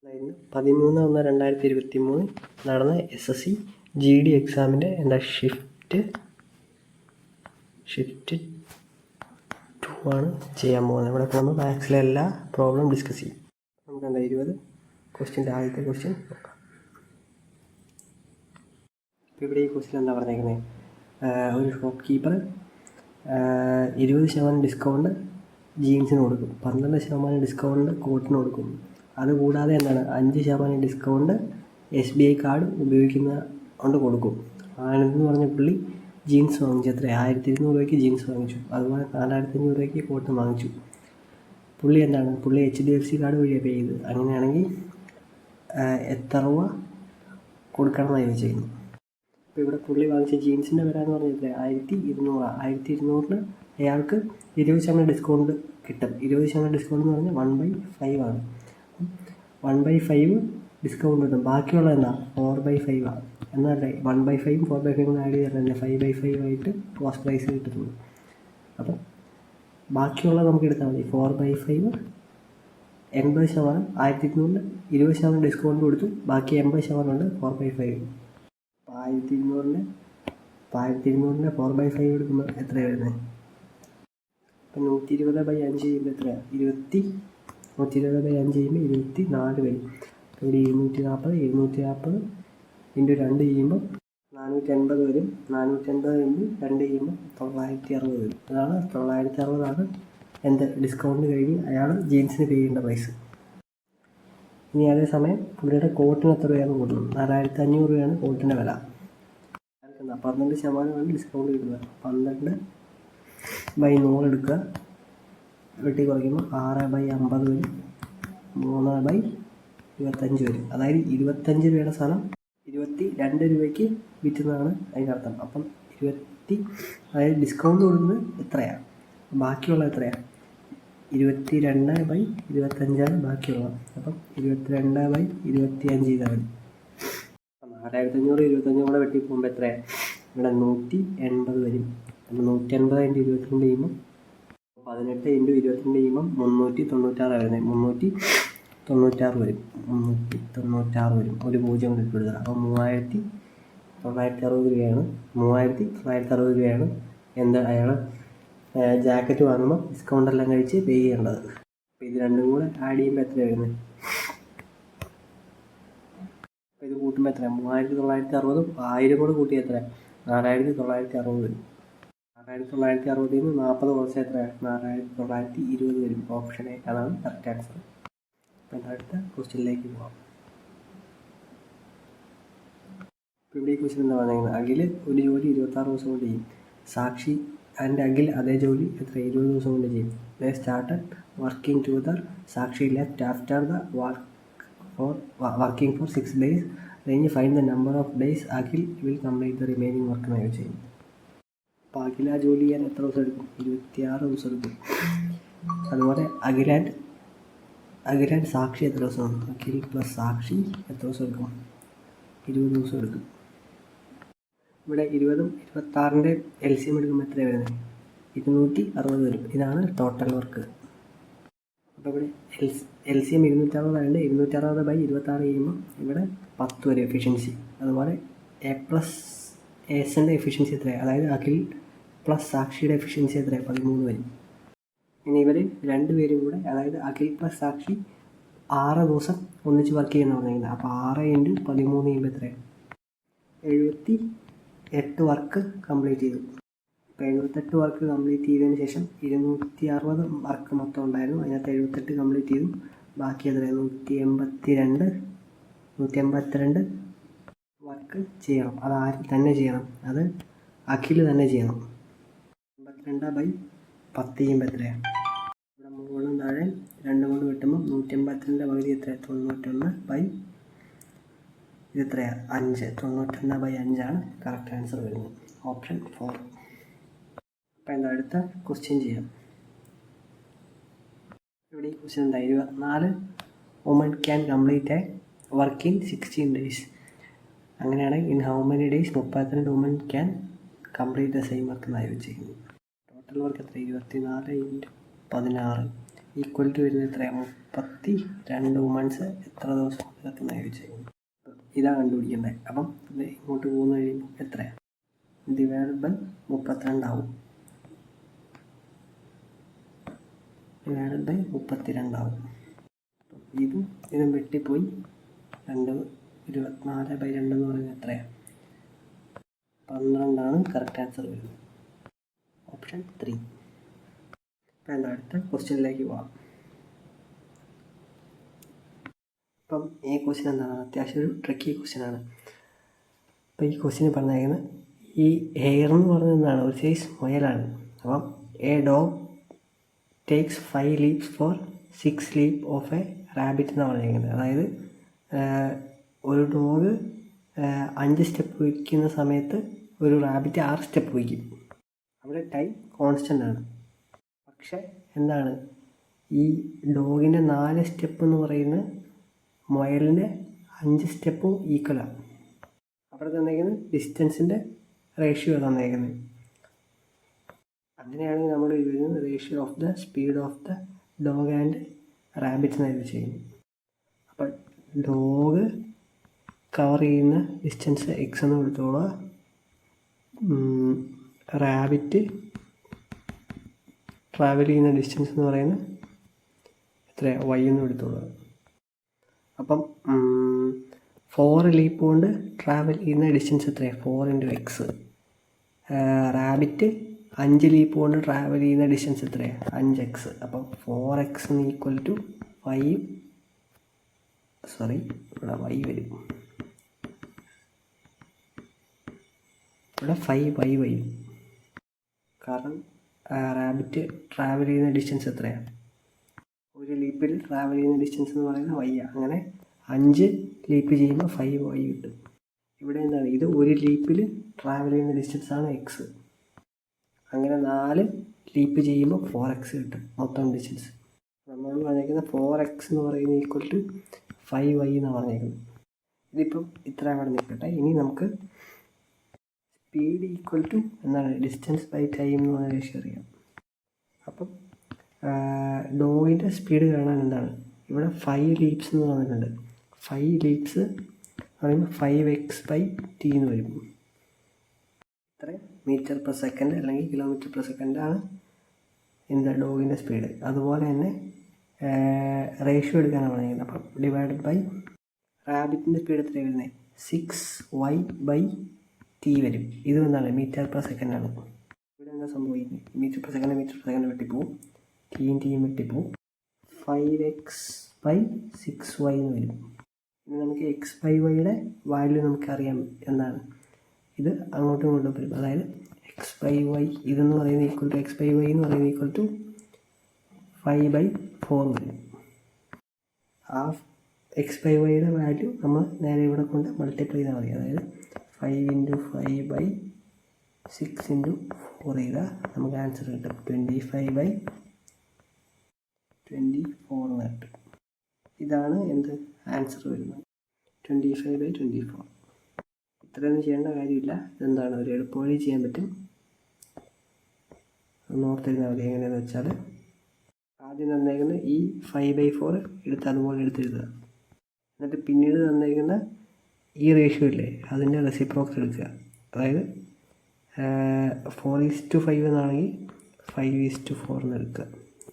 13/1/2023 നടന്ന SSC GD എക്സാമിൻ്റെ shift 2 ആണ് ചെയ്യാൻ പോകുന്നത്. ഇവിടെ പോകുമ്പോൾ മാത്സിലെ എല്ലാ പ്രോബ്ലം ഡിസ്കസ് ചെയ്യും. നമുക്ക് 20 ക്വസ്റ്റ്യൻ്റെ ആദ്യത്തെ ക്വസ്റ്റ്യൻ നോക്കാം. ഇപ്പോൾ ഇവിടെ ഈ ക്വസ്റ്റ്യൻ എന്താ പറഞ്ഞേക്കുന്നത്? ഒരു ഷോപ്പ് കീപ്പർ 20% ഡിസ്കൗണ്ട് ജീൻസിന് കൊടുക്കും, 12% ഡിസ്കൗണ്ട് കോട്ടിന് കൊടുക്കും. അതുകൂടാതെ 5% ഡിസ്കൗണ്ട് SBI കാർഡ് ഉപയോഗിക്കുന്ന കൊണ്ട് കൊടുക്കും. ആനന്ദെന്ന് പറഞ്ഞ പുള്ളി ജീൻസ് വാങ്ങിച്ചു. എത്ര? 1200 രൂപയ്ക്ക് ജീൻസ് വാങ്ങിച്ചു. അതുപോലെ 4500 രൂപയ്ക്ക് കോട്ട് വാങ്ങിച്ചു. പുള്ളി HDFC കാർഡ് വഴിയാണ് പേ ചെയ്തത്. അങ്ങനെയാണെങ്കിൽ എത്ര രൂപ കൊടുക്കണമെന്നാണ് ചോദിച്ചിരിക്കുന്നത്. അപ്പോൾ ഇവിടെ പുള്ളി വാങ്ങിച്ച ജീൻസിൻ്റെ വില എന്ന് പറഞ്ഞാൽ 1200. 1200-ന് അയാൾക്ക് 20% ഡിസ്കൗണ്ട് കിട്ടും. 20% ഡിസ്കൗണ്ട് എന്ന് പറഞ്ഞാൽ 1/5 ആണ്. 1/5 ഡിസ്കൗണ്ട് കിട്ടും. ബാക്കിയുള്ള 4/5 ആണ്. എന്നല്ലേ 1/5 4/5 ആഡ് ചെയ്താൽ തന്നെ 5/5 ആയിട്ട് കോസ്റ്റ് പ്രൈസ് കിട്ടുന്നുള്ളൂ. അപ്പം ബാക്കിയുള്ളത് നമുക്ക് എടുത്താൽ മതി. 4/5 80%, 1200-ന് 20% ഡിസ്കൗണ്ട് കൊടുത്തു. ബാക്കി 80% ഉണ്ട് 4/5. 1200-ന് 4/5 എടുക്കുമ്പോൾ എത്രയാണ് വരുന്നത്? ഇപ്പം 120/5 ചെയ്യുമ്പോൾ എത്രയാണ്? 120/5 ചെയ്യുമ്പോൾ 24 വരും. ഇവിടെ 240 × 2 ചെയ്യുമ്പോൾ 480 വരും. 480 × 2 ചെയ്യുമ്പോൾ 960 വരും. അതാണ് 960 ആണ് ഡിസ്കൗണ്ട് കഴിഞ്ഞ് അയാൾ ജീൻസിന് പേ ചെയ്യേണ്ട പ്രൈസ്. ഇനി അതേസമയം പുള്ളിയുടെ കോട്ടിന് എത്ര രൂപയാണ് കൊടുക്കുന്നത്? 4500 രൂപയാണ് കോട്ടിൻ്റെ വില. 12% ഡിസ്കൗണ്ട് കിട്ടുന്നത്. 12/100 എടുക്കുക, വെട്ടി കുറയ്ക്കുമ്പോൾ 6/50 വരും. 3/25 വരും. അതായത് 25 രൂപയുടെ സാധനം 22 രൂപയ്ക്ക് വിറ്റുന്നതാണ് അതിൻ്റെ അർത്ഥം. അപ്പം അതായത് ഡിസ്കൗണ്ട് കൊടുക്കുന്നത് എത്രയാണ്? ബാക്കിയുള്ള എത്രയാണ്? 22/25 ബാക്കിയുള്ളത്. അപ്പം 22/25 ചെയ്താൽ മതി. 4500 25 കൂടെ വെട്ടി പോകുമ്പോൾ എത്രയാണ്? ഇവിടെ 180 വരും. അപ്പം 180 × 22 ചെയ്യുമ്പോൾ 18 × 22 ചെയ്യുമ്പോൾ 396 വരുന്നത്. 396 വരും. 396 വരും. ഒരു 0 കൂടി ഇട്ടെടുക്കുക. അപ്പോൾ 3960 രൂപയാണ്. 3960 രൂപയാണ് അയാൾ ജാക്കറ്റ് വാങ്ങുമ്പോൾ ഡിസ്കൗണ്ട് എല്ലാം കഴിച്ച് പേ ചെയ്യേണ്ടത്. അപ്പോൾ ഇത് രണ്ടും കൂടെ ആഡ് ചെയ്യുമ്പോൾ എത്രയാണ് വരുന്നത്? അപ്പോൾ ഇത് കൂട്ടുമ്പോൾ എത്രയാണ്? 3960 1000 കൂടെ കൂട്ടി എത്രയാണ്? 4960 വരും. 4960 നിന്ന് 40 കുറച്ച് എത്രയാണ്? 4920 വരും. ഓപ്ഷൻ എ അതാണ് കറക്റ്റ് ആൻസർ. അപ്പം അടുത്ത ക്വസ്റ്റ്യനിലേക്ക് പോകാം. ഇപ്പോൾ ഇവിടെ ഈ ക്വസ്റ്റ്യൻ എന്താ പറഞ്ഞിരിക്കുന്നത്? അഖിൽ ഒരു ജോലി 26 ദിവസം കൊണ്ട് ചെയ്യും. സാക്ഷി ആൻഡ് അഖിൽ അതേ ജോലി 20 ദിവസം കൊണ്ട് ചെയ്യും. They started working together. Sakshi left after the working for 6 days. കഴിഞ്ഞ് find the number of days Akhil will complete the remaining work എന്നാണ് ചോദിച്ചത്. അപ്പോൾ അഖിൽ ആ ജോലി ചെയ്യാൻ എത്ര ദിവസം എടുക്കും? 26 ദിവസം എടുക്കും. അതുപോലെ അഖിൽ ആൻഡ് സാക്ഷി എത്ര ദിവസമാണ്? അഖിൽ പ്ലസ് സാക്ഷി എത്ര ദിവസം എടുക്കും? 20 ദിവസം എടുക്കും. ഇവിടെ 20ഉം 26ൻ്റെ LCM എടുക്കുമ്പോൾ എത്രയാണ് വരുന്നത്? 260 വരും. ഇതാണ് ടോട്ടൽ വർക്ക്. അപ്പോൾ ഇവിടെ LCM 260 ആയതുകൊണ്ട് 260/26 ചെയ്യുമ്പോൾ ഇവിടെ 10 വരും എഫിഷ്യൻസി. അതുപോലെ A+Sൻ്റെ എഫിഷ്യൻസി എത്രയാണ്? അതായത് അഖിൽ പ്ലസ് സാക്ഷിയുടെ എഫിഷ്യൻസി എത്രയാണ്? 13 വരും. ഇനി ഇവർ രണ്ടുപേരും കൂടെ, അതായത് അഖിൽ പ്ലസ് സാക്ഷി 6 ദിവസം ഒന്നിച്ച് വർക്ക് ചെയ്യുന്ന പറഞ്ഞിരിക്കുന്നത്. അപ്പോൾ 6 × 13 ചെയ്യുമ്പോൾ എത്രയാണ്? 78 വർക്ക് കംപ്ലീറ്റ് ചെയ്തു. അപ്പോൾ 78 വർക്ക് കംപ്ലീറ്റ് ചെയ്തതിന് ശേഷം 260 വർക്ക് മൊത്തം ഉണ്ടായിരുന്നു. അതിനകത്ത് 78 കംപ്ലീറ്റ് ചെയ്തു. ബാക്കി എത്രയാണ്? 182 വർക്ക് ചെയ്യണം. അത് ആരും തന്നെ ചെയ്യണം. അത് അഖിൽ തന്നെ ചെയ്യണം. 82/10 ചെയ്യുമ്പോൾ എത്രയാണ്? ഇവിടെ മുകളിലും താഴെ 2 കൊണ്ട് വെട്ടുമ്പോൾ 182 പകുതി എത്രയാണ്? 91/5. ഇത് എത്രയാണ്? 5. 91/5 ആണ് കറക്റ്റ് ആൻസർ വരുന്നത്. ഓപ്ഷൻ 4. അപ്പോൾ അടുത്ത ക്വസ്റ്റ്യൻ ചെയ്യാം. ഇവിടെ ഈ ക്വസ്റ്റ്യൻ എന്താ? 24 women can complete a work in 16 days. അങ്ങനെയാണെങ്കിൽ in how many days 32 women can complete the same work എന്നായി വെച്ചിരിക്കുന്നത്. ടോട്ടൽ വർക്ക് എത്ര? 24 × 16 ഈക്വൽ ടു വരുന്നത് എത്രയാണ്? 32 വുമൺസ് എത്ര ദിവസം കിടക്കുന്ന ചോദിച്ചത്. ഇതാണ് കണ്ടുപിടിക്കേണ്ടത്. അപ്പം ഇത് ഇങ്ങോട്ട് പോകുന്ന കഴിയുമ്പോൾ എത്രയാണ്? ഡിവൈഡ് ബൈ 32 ആവും. ഡിവൈഡ് ബൈ 32 ആവും. ഇതും വെട്ടിപ്പോയി 24/2 എന്ന് പറയുന്നത് എത്രയാണ്? 12 കറക്റ്റ് ആൻസർ വരുന്നത്. ഓപ്ഷൻ 3. അപ്പം അടുത്ത ക്വസ്റ്റ്യനിലേക്ക് പോകാം. അപ്പം ഈ ക്വസ്റ്റ്യൻ എന്താണ്? അത്യാവശ്യം ഒരു ട്രിക്കി ക്വസ്റ്റ്യനാണ്. അപ്പം ഈ ക്വസ്റ്റ്യന് പറഞ്ഞിരിക്കുന്നത് ഈ ഹെയർ എന്ന് പറയുന്നത് എന്താണ്? ഒരു സൈസ് മുയലാണ്. അപ്പം a dog takes 5 leaps for 6 leap of a rabbit എന്നാണ് പറഞ്ഞിരിക്കുന്നത്. അതായത് ഒരു ഡോഗ് 5 സ്റ്റെപ്പ് വയ്ക്കുന്ന സമയത്ത് ഒരു റാബിറ്റ് 6 സ്റ്റെപ്പ് വയ്ക്കും. അവിടെ ടൈം കോൺസ്റ്റൻ്റ് ആണ്. പക്ഷെ എന്താണ്, ഈ ഡോഗിൻ്റെ 4 സ്റ്റെപ്പ് എന്ന് പറയുന്നത് മുയലിൻ്റെ 5 സ്റ്റെപ്പും ഈക്വലാണ്. അവിടെ തന്നേക്കുന്നത് ഡിസ്റ്റൻസിൻ്റെ റേഷ്യോ തന്നേക്കുന്നത്. അങ്ങനെയാണെങ്കിൽ നമ്മൾ ഉപയോഗിക്കുന്നത് ratio of the speed of the dog and rabbits എന്നാണ് ചെയ്യുന്നത്. അപ്പോൾ ഡോഗ് കവർ ചെയ്യുന്ന ഡിസ്റ്റൻസ് എക്സ് എന്ന് കൊടുത്തോളുക, റാബിറ്റ് ട്രാവൽ ചെയ്യുന്ന ഡിസ്റ്റൻസ് എന്ന് പറയുന്നത് എത്രയാണ്? വൈ എന്ന് എടുത്തോളുക. അപ്പം 4 ലീപ്പ് കൊണ്ട് ട്രാവൽ ചെയ്യുന്ന ഡിസ്റ്റൻസ് എത്രയാണ്? 4 × x. റാബിറ്റ് 5 ലീപ്പ് കൊണ്ട് ട്രാവൽ ചെയ്യുന്ന ഡിസ്റ്റൻസ് എത്രയാണ്? 5x. അപ്പം 4x ഈക്വൽ ടു 5. ഇവിടെ y വരും. ഇവിടെ 5y വരും. കാരണം റാബിറ്റ് ട്രാവൽ ചെയ്യുന്ന ഡിസ്റ്റൻസ് എത്രയാണ്? ഒരു ലീപ്പിൽ ട്രാവൽ ചെയ്യുന്ന ഡിസ്റ്റൻസ് എന്ന് പറയുന്നത് y. അങ്ങനെ 5 ലീപ്പ് ചെയ്യുമ്പോൾ 5y കിട്ടും. ഇവിടെ എന്താണ്? ഇത് ഒരു ലീപ്പിൽ ട്രാവൽ ചെയ്യുന്ന ഡിസ്റ്റൻസാണ് x. അങ്ങനെ 4 ലീപ്പ് ചെയ്യുമ്പോൾ 4x കിട്ടും മൊത്തം ഡിസ്റ്റൻസ്. നമ്മൾ പറഞ്ഞേക്കുന്നത് 4x എന്ന് പറയുന്നത് ഈക്വൽ ടു 5y എന്നാണ് പറഞ്ഞേക്കുന്നത്. ഇതിപ്പം ഇത്ര അവിടെ നിൽക്കട്ടെ. ഇനി നമുക്ക് സ്പീഡ് ഈക്വൽ ടു എന്താണ്? ഡിസ്റ്റൻസ് ബൈ ടൈം എന്ന് പറഞ്ഞ റേഷ്യോ അറിയാം. അപ്പം ഡോഗിൻ്റെ സ്പീഡ് കാണാൻ എന്താണ്? ഇവിടെ 5 ലീപ്സ് എന്ന് പറഞ്ഞിട്ടുണ്ട്. 5 ലീപ്സ് പറയുമ്പോൾ 5x/t എന്ന് വരും. ഇത്രയും മീറ്റർ/സെക്കൻഡ് അല്ലെങ്കിൽ km/s ആണ് എന്താ ഡോഗിൻ്റെ സ്പീഡ്. അതുപോലെ തന്നെ റേഷ്യോ എടുക്കാനാണ് പറഞ്ഞിരിക്കുന്നത്. അപ്പം ഡിവൈഡഡ് ബൈ റാബിറ്റിൻ്റെ സ്പീഡ് എത്രയാണ് വരുന്നത്? 6y/t വരും. ഇത് എന്താണ്? മീറ്റർ/സെക്കൻഡ് ആണ്. ഇവിടെ എന്താ സംഭവിക്കുന്നത്? Metre second വെട്ടിപ്പോവും, team വെട്ടിപ്പോവും. 5x/6y എന്ന് വരും. ഇനി നമുക്ക് x/yയുടെ വാല്യൂ നമുക്കറിയാം എന്താണ്. ഇത് അങ്ങോട്ടും ഇങ്ങോട്ടും വരും. അതായത് x/y ഇതെന്ന് പറയുന്നത് ഈക്വൽ ടു x/y എന്ന് പറയുന്നത് ഈക്വൽ ടു 5/4 വരും. ആ x/yയുടെ വാല്യൂ നമ്മൾ നേരെ ഇവിടെ കൊണ്ട് മൾട്ടിപ്ലൈ ചെയ്താൽ മതി. അതായത് 5 × 5/6 × 4 ചെയ്താൽ നമുക്ക് ആൻസർ കിട്ടും 25/24 എന്ന് കിട്ടും. ഇതാണ് എന്ത് ആൻസർ വരുന്നത്? 25/24. ഇത്രയൊന്നും ചെയ്യേണ്ട കാര്യമില്ല. ഇതെന്താണ്? ഒരു എളുപ്പവഴി ചെയ്യാൻ പറ്റും. ഓർത്തിരുന്നാൽ മതി. എങ്ങനെയാണെന്ന് വെച്ചാൽ ആദ്യം തന്നേക്കുന്ന ഈ 5/4 എടുത്ത് അതുപോലെ എടുത്തെഴുതുക. എന്നിട്ട് പിന്നീട് തന്നേക്കുന്ന ഈ റേഷ്യോ ഇല്ലേ, അതിൻ്റെ റെസിപ്രോക്സ് എടുക്കുക. അതായത് 4:5 എന്നാണെങ്കിൽ 5:4 എന്ന് എടുക്കുക.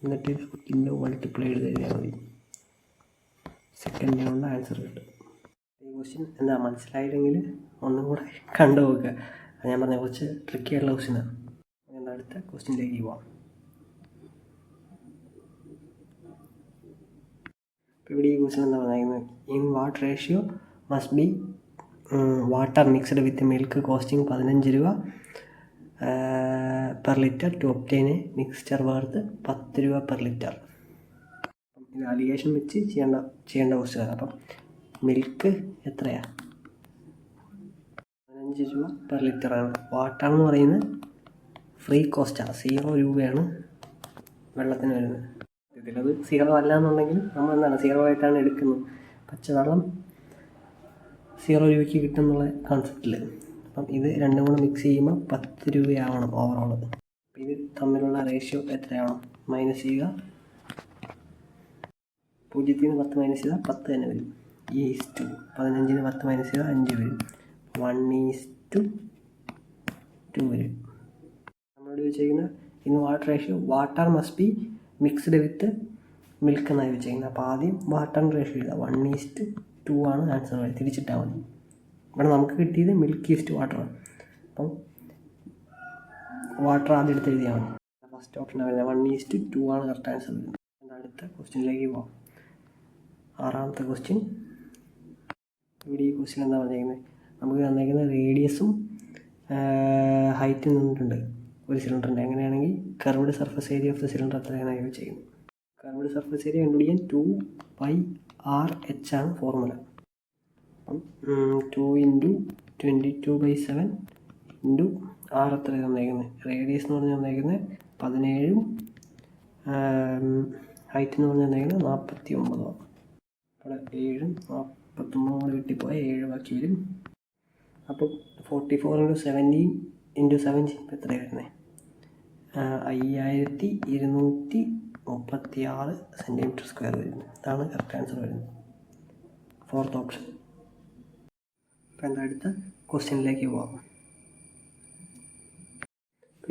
എന്നിട്ട് ഇതിൻ്റെ മൾട്ടിപ്ലൈ ചെയ്ത് കഴിഞ്ഞാൽ മതി. സെക്കൻഡ് കൊണ്ട് ആൻസർ കിട്ടും. ഈ ക്വസ്റ്റ്യൻ എന്താ മനസ്സിലായില്ലെങ്കിൽ ഒന്നും കൂടെ കണ്ടു നോക്കുക. ഞാൻ പറഞ്ഞ കുറച്ച് ട്രിക്കി ആയിട്ടുള്ള ക്വസ്റ്റ്യനാണ്. അങ്ങനെ അടുത്ത ക്വസ്റ്റ്യനിലേക്ക് പോവാം. ഇപ്പോൾ ഇവിടെ ഈ ക്വസ്റ്റ്യൻ എന്താ പറയുന്നത്? In what ratio must be water mixed with milk costing 15 രൂപ per litre to obtain a mixture worth 10 രൂപ പെർ ലിറ്റർ. ഇത് അലിഗേഷൻ വെച്ച് ചെയ്യേണ്ട ക്വസ്റ്റ്യനാണ്. അപ്പം മിൽക്ക് എത്രയാണ്? 15 രൂപ പെർ ലിറ്ററാണ്. വാട്ടർ എന്ന് പറയുന്നത് ഫ്രീ കോസ്റ്റാണ്. 0 രൂപയാണ് വെള്ളത്തിന് വരുന്നത്. ഇതിലത് 0 അല്ല എന്നുണ്ടെങ്കിൽ നമ്മൾ എന്താണ് 0 ആയിട്ടാണ് എടുക്കുന്നത്. പച്ചവെള്ളം 0 രൂപയ്ക്ക് കിട്ടും എന്നുള്ള കോൺസെപ്റ്റിൽ. അപ്പം ഇത് രണ്ടും കൂടെ മിക്സ് ചെയ്യുമ്പോൾ 10 രൂപയാവണം ഓവറോൾ. അപ്പം ഇത് തമ്മിലുള്ള റേഷ്യോ എത്രയാവണം? മൈനസ് ചെയ്യുക. 0-ൽ നിന്ന് 10 മൈനസ് ചെയ്താൽ 10 തന്നെ വരും. ഈസ്റ്റു 15-ൽ നിന്ന് 10 മൈനസ് ചെയ്താൽ 5 വരും. 1:2 വരും. നമ്മളോട് ചോദിച്ചിരിക്കുന്നത് in water ratio water must be mixed with milk എന്നാണ് ചോദിച്ചിരിക്കുന്നത്. അപ്പോൾ ആദ്യം വാട്ടർ റേഷ്യോ എഴുതാം. 1:2 ആണ് ആൻസർ. തിരിച്ചിട്ടാൽ മതി. ഇവിടെ നമുക്ക് കിട്ടിയത് മിൽക്ക് ഈസ്റ്റ് വാട്ടറാണ്. അപ്പം വാട്ടർ ആദ്യം എടുത്ത് എഴുതിയാൽ മതി. ഫസ്റ്റ് ഓപ്ഷൻ വരുന്നത് 1:2 ആണ് കറക്റ്റ് ആൻസർ വരുന്നത്. അടുത്ത ക്വസ്റ്റ്യനിലേക്ക് പോകാം. 6ാമത്തെ ക്വസ്റ്റ്യൻ. ഇവിടെ ഈ ക്വസ്റ്റ്യൻ എന്താ പറഞ്ഞിരിക്കുന്നത്? നമുക്ക് തന്നിരിക്കുന്നത് റേഡിയസും ഹൈറ്റും തന്നിട്ടുണ്ട് ഒരു സിലിണ്ടറിൻ്റെ. അങ്ങനെയാണെങ്കിൽ curved surface area of the cylinder എത്രയാണ് ചോദിച്ചിരിക്കുന്നത്. കർവ്ഡ് സർഫസ് ഏരിയ കണ്ടുപിടിക്കാൻ 2πRh ആണ് ഫോർമുല. അപ്പം 2 × 22/7 × R എത്ര തന്നേക്കുന്നത്? റേഡിയസ് എന്ന് പറഞ്ഞാൽ തന്നേക്കുന്നത് 17ഉം ഹൈറ്റ് എന്ന് പറഞ്ഞാൽ തന്നേക്കുന്നത് 49. അവിടെ 7ഉം 49 കൂടെ കിട്ടിപ്പോയ 7 ബാക്കി വരും. അപ്പം 44 × 17 × 7 ചെയ്യുമ്പോൾ എത്രയാണ് വരുന്നത്? 5236 cm² വരുന്നത്. ഇതാണ് കറക്റ്റ് ആൻസർ വരുന്നത്. 4th option. അപ്പം എന്താ അടുത്ത ക്വസ്റ്റ്യനിലേക്ക് പോകാം.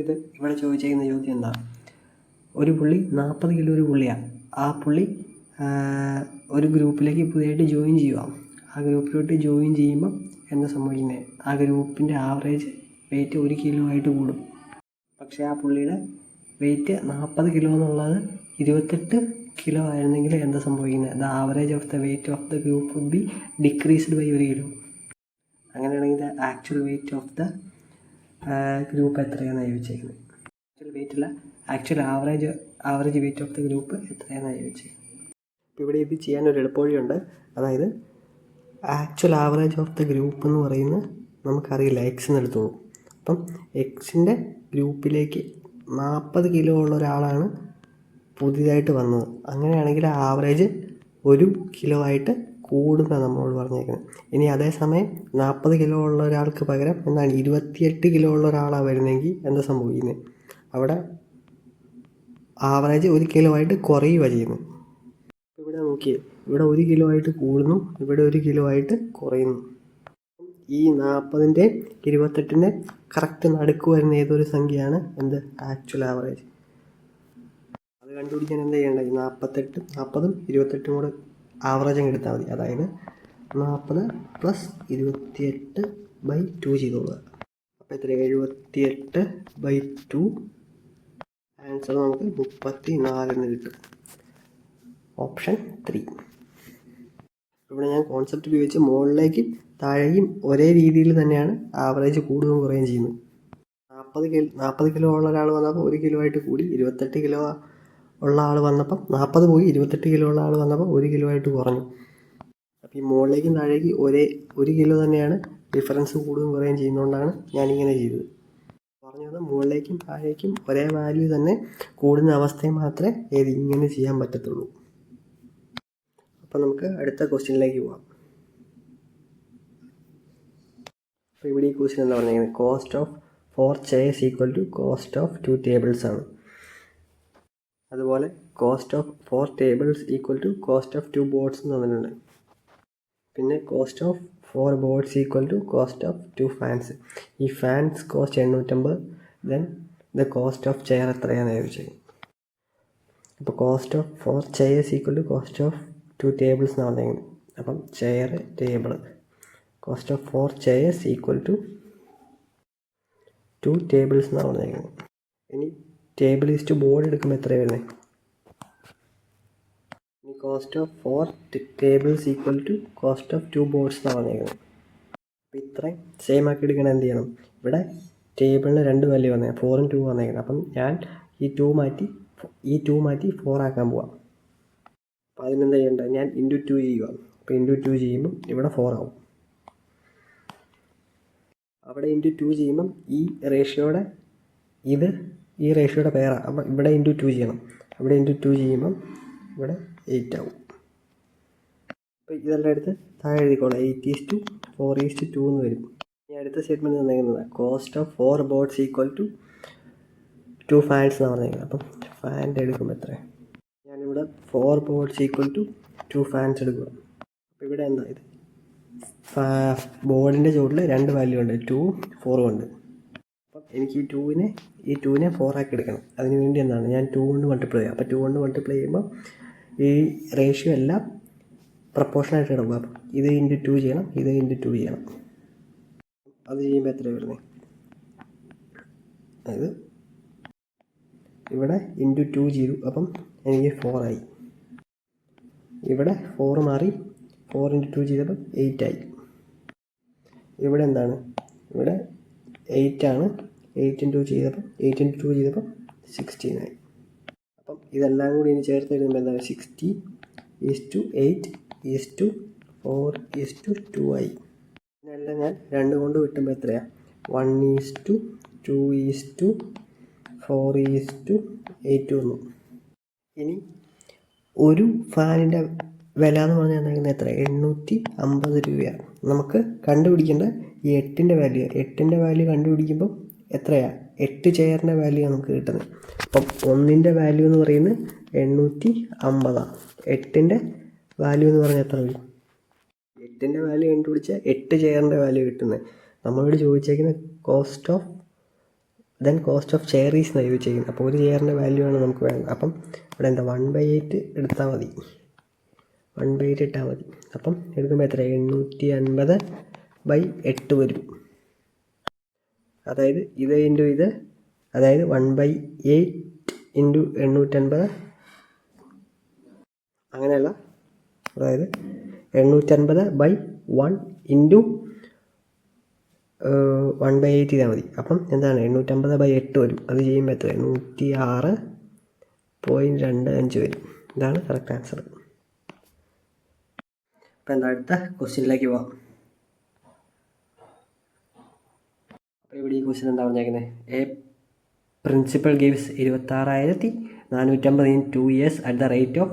ഇത് ഇവിടെ ചോദിച്ചിരിക്കുന്ന ചോദ്യം എന്താ? ഒരു പുള്ളി 40 കിലോ ഒരു പുള്ളിയാണ്. ആ പുള്ളി ഒരു ഗ്രൂപ്പിലേക്ക് പുതിയതായിട്ട് ജോയിൻ ചെയ്യുക. ആ ഗ്രൂപ്പിലോട്ട് ജോയിൻ ചെയ്യുമ്പം എന്താ സംഭവിക്കുന്നത്? ആ ഗ്രൂപ്പിൻ്റെ ആവറേജ് വെയിറ്റ് 1 കിലോ ആയിട്ട് കൂടും. പക്ഷേ ആ പുള്ളിയുടെ വെയിറ്റ് 40 കിലോ എന്നുള്ളത് 28 കിലോ ആയിരുന്നെങ്കിൽ എന്താ സംഭവിക്കുന്നത്? The average of the weight of the group would be decreased by 1 kilo. അങ്ങനെയാണെങ്കിൽ the actual weight of the group എത്രയാണെന്ന് ചോദിച്ചേക്കുന്നത്. ആക്ച്വൽ വെയിറ്റ് അല്ല, actual average weight of the group എത്രയാണെന്ന് ചോദിച്ചത്. ഇപ്പോൾ ഇവിടെ ഇത് ചെയ്യാനൊരു എളുപ്പവഴിയുണ്ട്. അതായത് actual average of the group എന്ന് പറയുന്നത് നമുക്കറിയില്ല, എക്സ് എന്ന് എടുത്തോളൂ. അപ്പം എക്സിൻ്റെ ഗ്രൂപ്പിലേക്ക് 40 കിലോ ഉള്ള ഒരാളാണ് പുതിയതായിട്ട് വന്നത്. അങ്ങനെയാണെങ്കിൽ ആവറേജ് 1 കിലോ ആയിട്ട് കൂടുന്ന നമ്മളോട് പറഞ്ഞേക്കുന്നത്. ഇനി അതേസമയം 40 കിലോ ഉള്ള ഒരാൾക്ക് പകരം എന്താണ് 28 കിലോ ഉള്ള ഒരാളാണ് വരുന്നതെങ്കിൽ എന്താ സംഭവിക്കുന്നത്? അവിടെ ആവറേജ് 1 കിലോ ആയിട്ട് കുറയുക ചെയ്യുന്നു. ഇവിടെ നോക്കിയേ, ഇവിടെ 1 കിലോ ആയിട്ട് കൂടുന്നു, ഇവിടെ 1 കിലോ ആയിട്ട് കുറയുന്നു. ഈ 40ൻ്റെ 28ൻ്റെ കറക്റ്റ് നടുക്ക് വരുന്ന ഏതൊരു സംഖ്യയാണ് എന്ത്? Actual average. അത് കണ്ടുപിടിക്കാൻ എന്താ ചെയ്യേണ്ടത്? 40ഉം 28ഉം കൂടെ ആവറേജ് അങ്ങ് എടുത്താൽ മതി. അതായത് 40 + 28/2 ചെയ്തോളുക. അപ്പോൾ എത്ര? 78/2. ആൻസർ നമുക്ക് 34 എന്ന് കിട്ടും. ഓപ്ഷൻ 3. ഇവിടെ ഞാൻ കോൺസെപ്റ്റ് ഉപയോഗിച്ച് മുകളിലേക്ക് താഴെയും ഒരേ രീതിയിൽ തന്നെയാണ് ആവറേജ് കൂടുകയും കുറയുകയും ചെയ്യുന്നത്. 40 കിലോ ഉള്ള ഒരാൾ വന്നപ്പോൾ 1 കിലോ ആയിട്ട് കൂടി. 28 കിലോ ഉള്ള ആൾ വന്നപ്പം 40 പോയി. 28 കിലോ ഉള്ള ആൾ വന്നപ്പോൾ 1 കിലോ ആയിട്ട് കുറഞ്ഞു. അപ്പോൾ ഈ മുകളിലേക്കും താഴേക്കും 1 കിലോ തന്നെയാണ് ഡിഫറൻസ് കൂടുകയും കുറയുകയും ചെയ്യുന്നതുകൊണ്ടാണ് ഞാനിങ്ങനെ ചെയ്തത്. പറഞ്ഞത് മുകളിലേക്കും താഴേക്കും ഒരേ വാല്യൂ തന്നെ കൂടുന്ന അവസ്ഥയെ മാത്രമേ ഇങ്ങനെ ചെയ്യാൻ പറ്റത്തുള്ളൂ. അപ്പോൾ നമുക്ക് അടുത്ത ക്വസ്റ്റ്യനിലേക്ക് പോകാം. അപ്പോൾ ഇവിടെ ഈ ക്വസ്റ്റ്യൻ എന്താ പറഞ്ഞിരിക്കുന്നത്? Cost of 4 chairs equal to cost of 2 tables ആണ്. അതുപോലെ cost of 4 tables equal to cost of 2 boards എന്ന് തന്നിട്ടുണ്ട്. പിന്നെ cost of 4 boards equal to cost of 2 fans. ഈ fans cost 850. Then the cost of chair എത്രയാണെന്ന് ചോദിച്ചത്. അപ്പോൾ cost of 4 chairs equal to cost of 2 tables എന്നാണ് പറഞ്ഞിരിക്കുന്നത്. അപ്പം chair table cost of 4 chairs equal to 2 tables എന്നാണ് പറഞ്ഞിരിക്കുന്നത്. ഇനി ടേബിൾ ഈസ്റ്റ് ബോർഡ് എടുക്കുമ്പോൾ എത്രയാണ് വരുന്നത്? ഇനി cost of 4 tables equal to cost of 2 boards എന്നാണ് പറഞ്ഞിരിക്കുന്നത്. അപ്പോൾ ഇത്രയും സെയിം ആക്കി എടുക്കണം. എന്ത് ചെയ്യണം? ഇവിടെ ടേബിളിന് 2 വാല്യൂ വന്നേ, 4ഉം 2 വന്നേക്കുന്നത്. അപ്പം ഞാൻ ഈ 2 മാറ്റി 4 ആക്കാൻ പോവാം. അപ്പോൾ അതിനെന്താ ചെയ്യേണ്ടത്? ഞാൻ × 2 ചെയ്യുക. അപ്പോൾ × 2 ചെയ്യുമ്പം ഇവിടെ 4 ആവും. അവിടെ × 2 ചെയ്യുമ്പം ഈ റേഷ്യോയുടെ പേരാണ്. അപ്പം ഇവിടെ × 2 ചെയ്യണം. അവിടെ × 2 ചെയ്യുമ്പം ഇവിടെ 8 ആവും. അപ്പോൾ ഇതെല്ലാം എടുത്ത് താഴെ എഴുതിക്കോളാം. 8:4:2 എന്ന് വരും. ഇനി അടുത്ത സ്റ്റേറ്റ്മെൻറ്റ് തന്നിരിക്കുന്നത് cost of 4 boards equal to 2 fans എന്നാണ് പറഞ്ഞിരിക്കുന്നത്. അപ്പം ഫാൻ്റെ എടുക്കുമ്പോൾ എത്ര? ഞാനിവിടെ 4 ബോർഡ്സ് ഈക്വൽ ടു 2 ഫാൻസ് എടുക്കുക. അപ്പോൾ ഇവിടെ എന്താ ഇത് ബോർഡിൻ്റെ ചുവട്ടിൽ 2 വാല്യൂ ഉണ്ട്, 2 4 ഉണ്ട്. അപ്പം എനിക്ക് ഈ 2നെ 4 ആക്കി എടുക്കണം. അതിന് വേണ്ടി എന്താണ് ഞാൻ 2 കൊണ്ട് മൾട്ടിപ്ലൈ ചെയ്യുക. അപ്പോൾ 2 കൊണ്ട് മൾട്ടിപ്ലൈ ചെയ്യുമ്പോൾ ഈ റേഷ്യോ എല്ലാം പ്രപ്പോർഷനായിട്ട് കിടക്കും. അപ്പം ഇത് ഇൻറ്റു 2 ചെയ്യണം, ഇത് ഇൻറ്റു 2 ചെയ്യണം. അത് ചെയ്യുമ്പോൾ എത്ര വരുന്നത്? അതായത് ഇവിടെ ഇൻറ്റു 2 ചെയ്തു, അപ്പം എനിക്ക് 4 ആയി. ഇവിടെ 4 മാറി 4 ഇൻറ്റു 2 ചെയ്തപ്പം 8 ആയി. ഇവിടെ എന്താണ്? ഇവിടെ 8 ആണ്. 8 ഇൻറ്റു 2 ചെയ്തപ്പം 16 ആയി. അപ്പം ഇതെല്ലാം കൂടി ഇനി ചേർത്ത് എഴുതുമ്പോൾ എന്താണ്? 60:8:4:2 ആയി. ഇതിനെല്ലാം ഞാൻ 2 കൊണ്ട് വിട്ടുമ്പോൾ എത്രയാണ്? 1:2:4:8 വന്നു. ഇനി ഒരു ഫാനിൻ്റെ വില എന്ന് പറഞ്ഞാൽ എന്താ? എത്ര? 850 രൂപയാണ്. നമുക്ക് കണ്ടുപിടിക്കേണ്ട ഈ 8ൻ്റെ വാല്യൂ കണ്ടുപിടിക്കുമ്പോൾ എത്രയാണ്? 8 ചെയറിൻ്റെ വാല്യൂ നമുക്ക് കിട്ടുന്നത്. അപ്പം 1ൻ്റെ വാല്യൂ എന്ന് പറയുന്നത് 850. 8ൻ്റെ വാല്യൂ എന്ന് പറഞ്ഞാൽ എത്ര വരും? 8ൻ്റെ വാല്യൂ കണ്ടുപിടിച്ചാൽ 8 ചെയറിൻ്റെ വാല്യൂ കിട്ടുന്നത്. നമ്മളോട് ചോദിച്ചേക്കുന്ന കോസ്റ്റ് ഓഫ് ചെയറീസ് എന്നാണ് ചോദിച്ചേക്കുന്നത്. അപ്പോൾ ഒരു ചെയറിൻ്റെ വാല്യൂ ആണ് നമുക്ക് വേണ്ടത്. അപ്പം ഇവിടെ എന്താ 1/8 എടുത്താൽ മതി. 1/8 ഇട്ടാൽ മതി. അപ്പം എടുക്കുമ്പോൾ എത്ര? 850/8 വരും. അതായത് ഇത് ഇൻറ്റു ഇത്, അതായത് 1/8 ഇൻറ്റു 850, അങ്ങനെയല്ല, അതായത് 850/1 ഇൻറ്റു 1/8 ചെയ്താൽ മതി. അപ്പം എന്താണ്? 850/8 വരും. അത് ചെയ്യുമ്പോൾ എത്ര? 106.25 വരും. ഇതാണ് കറക്റ്റ് ആൻസർ. അപ്പം എന്താ അടുത്ത ക്വസ്റ്റ്യനിലേക്ക് പോവാം. അപ്പോൾ ഇവിടെ ഈ ക്വസ്റ്റ്യൻ എന്താ പറഞ്ഞേക്കുന്നത്? A principal gives 26,450 in 2 years at the rate of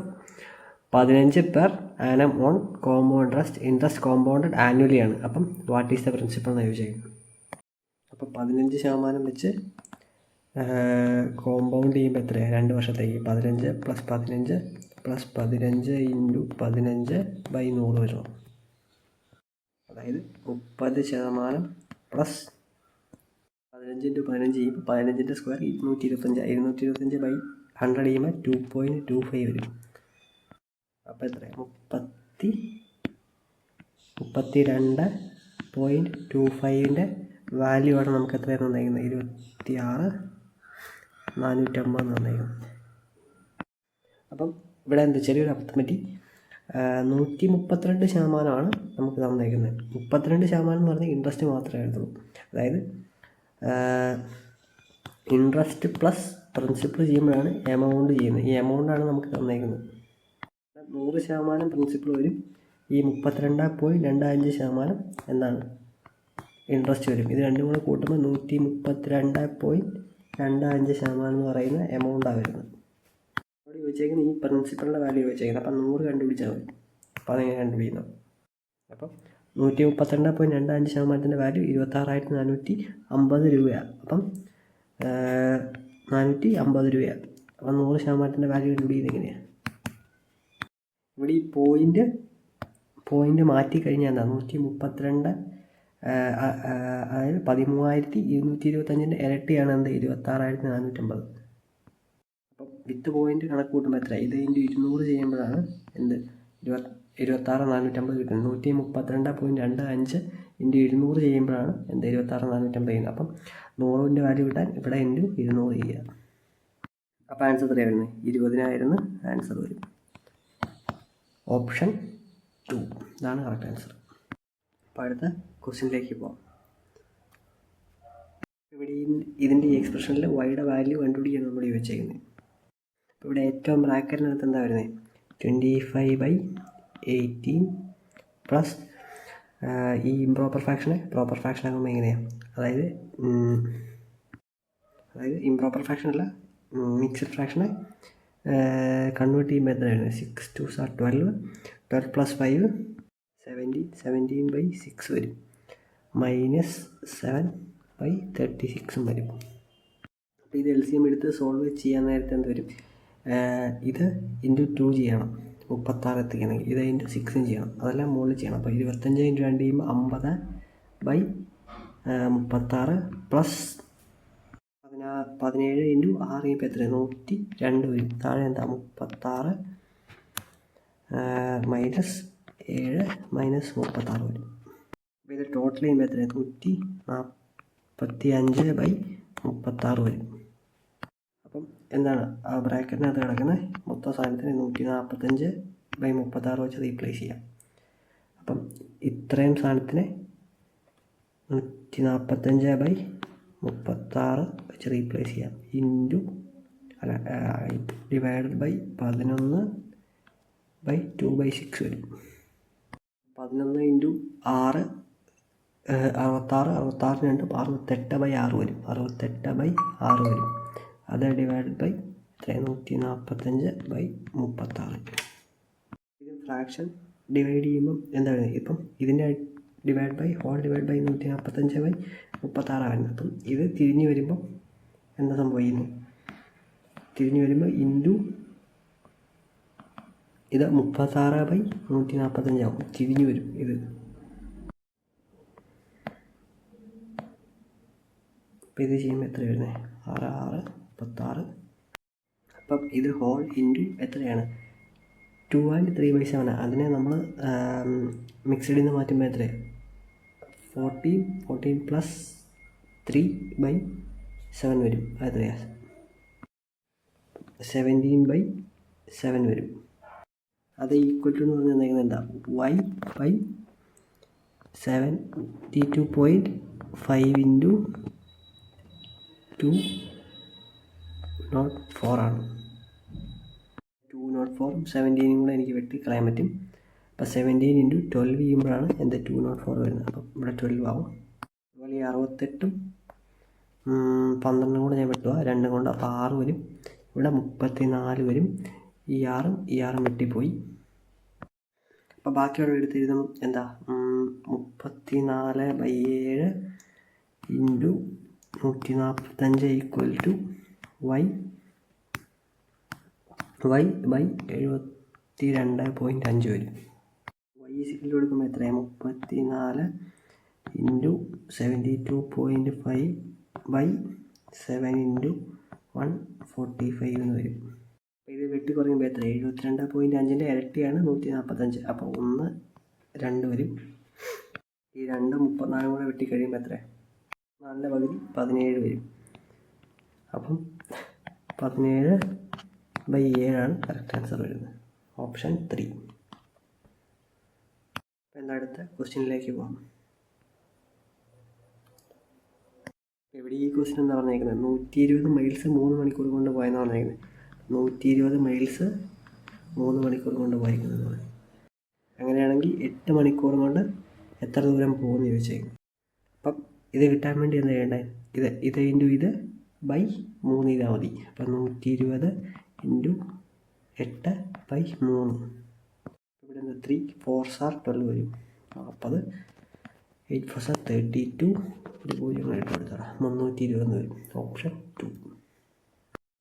15 per annum on compound interest compounded annually ആണ്. അപ്പം വാട്ട് ഈസ് ദ പ്രിൻസിപ്പൾ എന്ന് ചോദിച്ചേക്കുന്നത്. അപ്പം 15% വെച്ച് കോമ്പൗണ്ട് ചെയ്യുമ്പോൾ എത്രയാണ്? 2 വർഷത്തേക്ക് 15 + 15 + 15 ഇൻറ്റു 15/100 വരണം. അതായത് 30% പ്ലസ് 15 ഇൻറ്റു 15 ചെയ്യുമ്പോൾ 15ൻ്റെ സ്ക്വയർ 225. 225/100 ചെയ്യുമ്പോൾ 2.25 വരും. അപ്പോൾ എത്രയാണ്? 32.25ൻ്റെ വാല്യൂ ആണ് നമുക്ക് എത്രയാണ് തന്നേക്കുന്നത്? 26,450 തന്നേക്കുന്നത്. അപ്പം ഇവിടെ എന്ത് ചെറിയൊരു അബദ്ധം പറ്റി. 132% നമുക്ക് തന്നേക്കുന്നത്. 32% എന്ന് പറഞ്ഞാൽ ഇൻട്രസ്റ്റ് മാത്രമേ എഴുതുള്ളൂ. അതായത് ഇൻട്രസ്റ്റ് പ്ലസ് പ്രിൻസിപ്പൾ ചെയ്യുമ്പോഴാണ് എമൗണ്ട് ചെയ്യുന്നത്. ഈ എമൗണ്ടാണ് നമുക്ക് തന്നേക്കുന്നത്. 100% പ്രിൻസിപ്പൾ വരും. ഈ 32.25% എന്താണ്? ഇൻട്രസ്റ്റ് വരും. ഇത് രണ്ടും കൂടെ കൂട്ടുമ്പോൾ 132.25% എന്ന് പറയുന്ന എമൗണ്ടാണ് വരുന്നത്. അവിടെ ചോദിച്ചേക്കുന്നത് ഈ പ്രിൻസിപ്പളിൻ്റെ വാല്യൂ ചോദിച്ചേക്കുന്നത്. അപ്പം 100 കണ്ടുപിടിച്ചാൽ മതി. അപ്പോൾ അതെങ്ങനെ കണ്ടുപിടിക്കുന്നത്? അപ്പം 132.25%ൻ്റെ വാല്യൂ 26,450 രൂപയാണ്. അപ്പം 450 രൂപയാണ്. അപ്പം 100%ൻ്റെ വാല്യൂ കണ്ടുപിടിക്കുന്നത് എങ്ങനെയാണ്? ഇവിടെ ഈ പോയിൻ്റ് മാറ്റിക്കഴിഞ്ഞാൽ എന്താ? 132, അതായത് 13,225ൻ്റെ ഇരട്ടിയാണ് എന്ത്? 26,450. അപ്പം വിത്ത് പോയിൻ്റ് കണക്ക് കൂട്ടുമ്പോൾ എത്ര? ഇത് ഇൻറ്റു 200 ചെയ്യുമ്പോഴാണ് എന്ത്? 26,450 കിട്ടുന്നത്. 132.25 ഇൻറ്റു 200 ചെയ്യുമ്പോഴാണ് എന്ത്? 26,450 ചെയ്യുന്നത്. അപ്പം 100ൻ്റെ വാല്യൂ കിട്ടാൻ ഇവിടെ ഇൻറ്റു 200 ചെയ്യുക. അപ്പോൾ ആൻസർ എത്രയാണ് വരുന്നത്? 20,000 ആൻസർ വരും. ഓപ്ഷൻ 2 ഇതാണ് കറക്റ്റ് ആൻസർ. അപ്പോൾ അടുത്ത ക്വസ്റ്റ്യനിലേക്ക് പോകാം. ഇവിടെ ഇതിൻ്റെ ഈ എക്സ്പ്രഷനിൽ വൈയുടെ വാല്യൂ കണ്ടുപിടിക്കാൻ നമ്മൾ ചോദിച്ചേക്കുന്നത്. അപ്പോൾ ഇവിടെ ഏറ്റവും ബ്രാക്കറ്റിനകത്ത് എന്താ വരുന്നത്? 25/18 പ്ലസ് ഈ ഇംപ്രോപ്പർ ഫ്രാക്ഷൻ ആകുമ്പോൾ എങ്ങനെയാണ്? അതായത് ഇംപ്രോപ്പർ ഫ്രാക്ഷൻ അല്ല, മിക്സഡ് ഫ്രാക്ഷനെ കൺവേർട്ട് ചെയ്യുമ്പോൾ എത്ര വരുന്നത്? 6 2s are 12 + 5 17/6 വരും. -7/36 വരും. അപ്പോൾ ഇത് LCM എടുത്ത് സോൾവ് ചെയ്യാൻ നേരത്തെ എന്ത് വരും? ഇത് ഇൻറ്റു 2 ചെയ്യണം. 36 എത്തിക്കണമെങ്കിൽ ഇത് അതിൻ്റെ 6 ചെയ്യണം, അതെല്ലാം മുകളിൽ ചെയ്യണം. അപ്പോൾ 25 × 2 ചെയ്യുമ്പോൾ 50/36 പ്ലസ് 17 × 6 ചെയ്യുമ്പോൾ എത്ര 102 വരും. താഴെ എന്താ 36 -7 -36 വരും. അപ്പോൾ ഇത് ടോട്ടൽ ചെയ്യുമ്പോൾ എത്ര 145/36 വരും. അപ്പം എന്താണ് ആ ബ്രാക്കറ്റിനകത്ത് കിടക്കുന്ന മൊത്തം സാധനത്തിന് 145/36 വെച്ച് റീപ്ലേസ് ചെയ്യാം. അപ്പം ഇത്രയും സാധനത്തിന് 145/36 വെച്ച് റീപ്ലേസ് ചെയ്യാം. ഡിവൈഡഡ് ബൈ 11/2/6 വരും. 11 × 6 66, 66 68/6 വരും. 68/6 വരും. അത് ഡിവൈഡഡ് ബൈ 145/36. ഇത് ഫ്രാക്ഷൻ ഡിവൈഡ് ചെയ്യുമ്പം എന്താണ് ഇപ്പം ഇതിൻ്റെ ഡിവൈഡ് ബൈ 145/36 ആണ്. അപ്പം ഇത് തിരിഞ്ഞ് വരുമ്പം എന്താ സംഭവിക്കുന്നത്, തിരിഞ്ഞ് വരുമ്പോൾ ഇത് 36/145 ആവും, തിരിഞ്ഞ് വരും ഇത്. അപ്പം ഇത് ചെയ്യുമ്പോൾ എത്ര വരുന്നത് 6 6 36. അപ്പം ഇത് ഹോൾ ഇൻറ്റു എത്രയാണ് 2 and 3/7. അതിനെ നമ്മൾ മിക്സഡിൽ നിന്ന് മാറ്റുമ്പോൾ എത്രയാണ് 14 പ്ലസ് 3/7 വരും. അതെത്രയാണ് 17/7 വരും. അത് ഈക്വൽ ടു എന്ന് പറഞ്ഞാൽ എന്താ y/72.5 × 204 ആണ്. 204 17 കൂടെ എനിക്ക് വെട്ടി കളയാൻ പറ്റും. അപ്പോൾ 17 × 12 ചെയ്യുമ്പോഴാണ് എൻ്റെ 204 വരുന്നത്. അപ്പം ഇവിടെ 12 ആവും. അതുപോലെ ഈ 68 12 കൂടെ ഞാൻ വെട്ടുക 2 കൊണ്ട്, അപ്പോൾ 6 വരും. ഇവിടെ 34 വരും. ഈ 6 വെട്ടിപ്പോയി. അപ്പോൾ ബാക്കിയുള്ള എടുത്ത് എഴുതുമ്പോൾ എന്താ 34/7 × 145 ഈക്വൽ ടു y/72.5 വരും. y = കൊടുക്കുമ്പോൾ എത്രയാണ് 34 × 72.5/7 × 145 എന്ന് വരും. അപ്പോൾ ഇത് വെട്ടി കുറയുമ്പോൾ എത്ര 72.5ൻ്റെ ഇരട്ടിയാണ് 145. അപ്പോൾ 1 2 വരും. ഈ 2 34 കൂടെ വെട്ടി കഴിയുമ്പോൾ എത്ര 4 പകുതി 17 വരും. അപ്പം 17/7 ആണ് കറക്റ്റ് ആൻസർ വരുന്നത്, ഓപ്ഷൻ 3. അപ്പോൾ എന്താ അടുത്ത ക്വസ്റ്റ്യനിലേക്ക് പോകാം. ഇവിടെ ഈ ക്വസ്റ്റ്യൻ എന്താ പറഞ്ഞേക്കുന്നത് 120 മൈൽസ് 3 മണിക്കൂർ കൊണ്ട് പോയെന്ന് പറഞ്ഞേക്കുന്നത്. 120 മൈൽസ് 3 മണിക്കൂർ കൊണ്ട് പോയിരിക്കുന്നത്. അങ്ങനെയാണെങ്കിൽ 8 മണിക്കൂർ കൊണ്ട് എത്ര ദൂരം പോകുമെന്ന് ചോദിച്ചേക്കും. അപ്പം ഇത് കിട്ടാൻ വേണ്ടി എന്താ ചെയ്യേണ്ടത്, ഇത് ഇൻറ്റു ഇത് ബൈ 3 ചെയ്താൽ മതി. അപ്പം 120 × 8/3. ഇവിടെ എന്താ 3 4 are 12 വരും. 40 8 4 are 32. ഒരു 0 ഇട്ട് കൊടുത്താൽ 320 വരും, ഓപ്ഷൻ 2.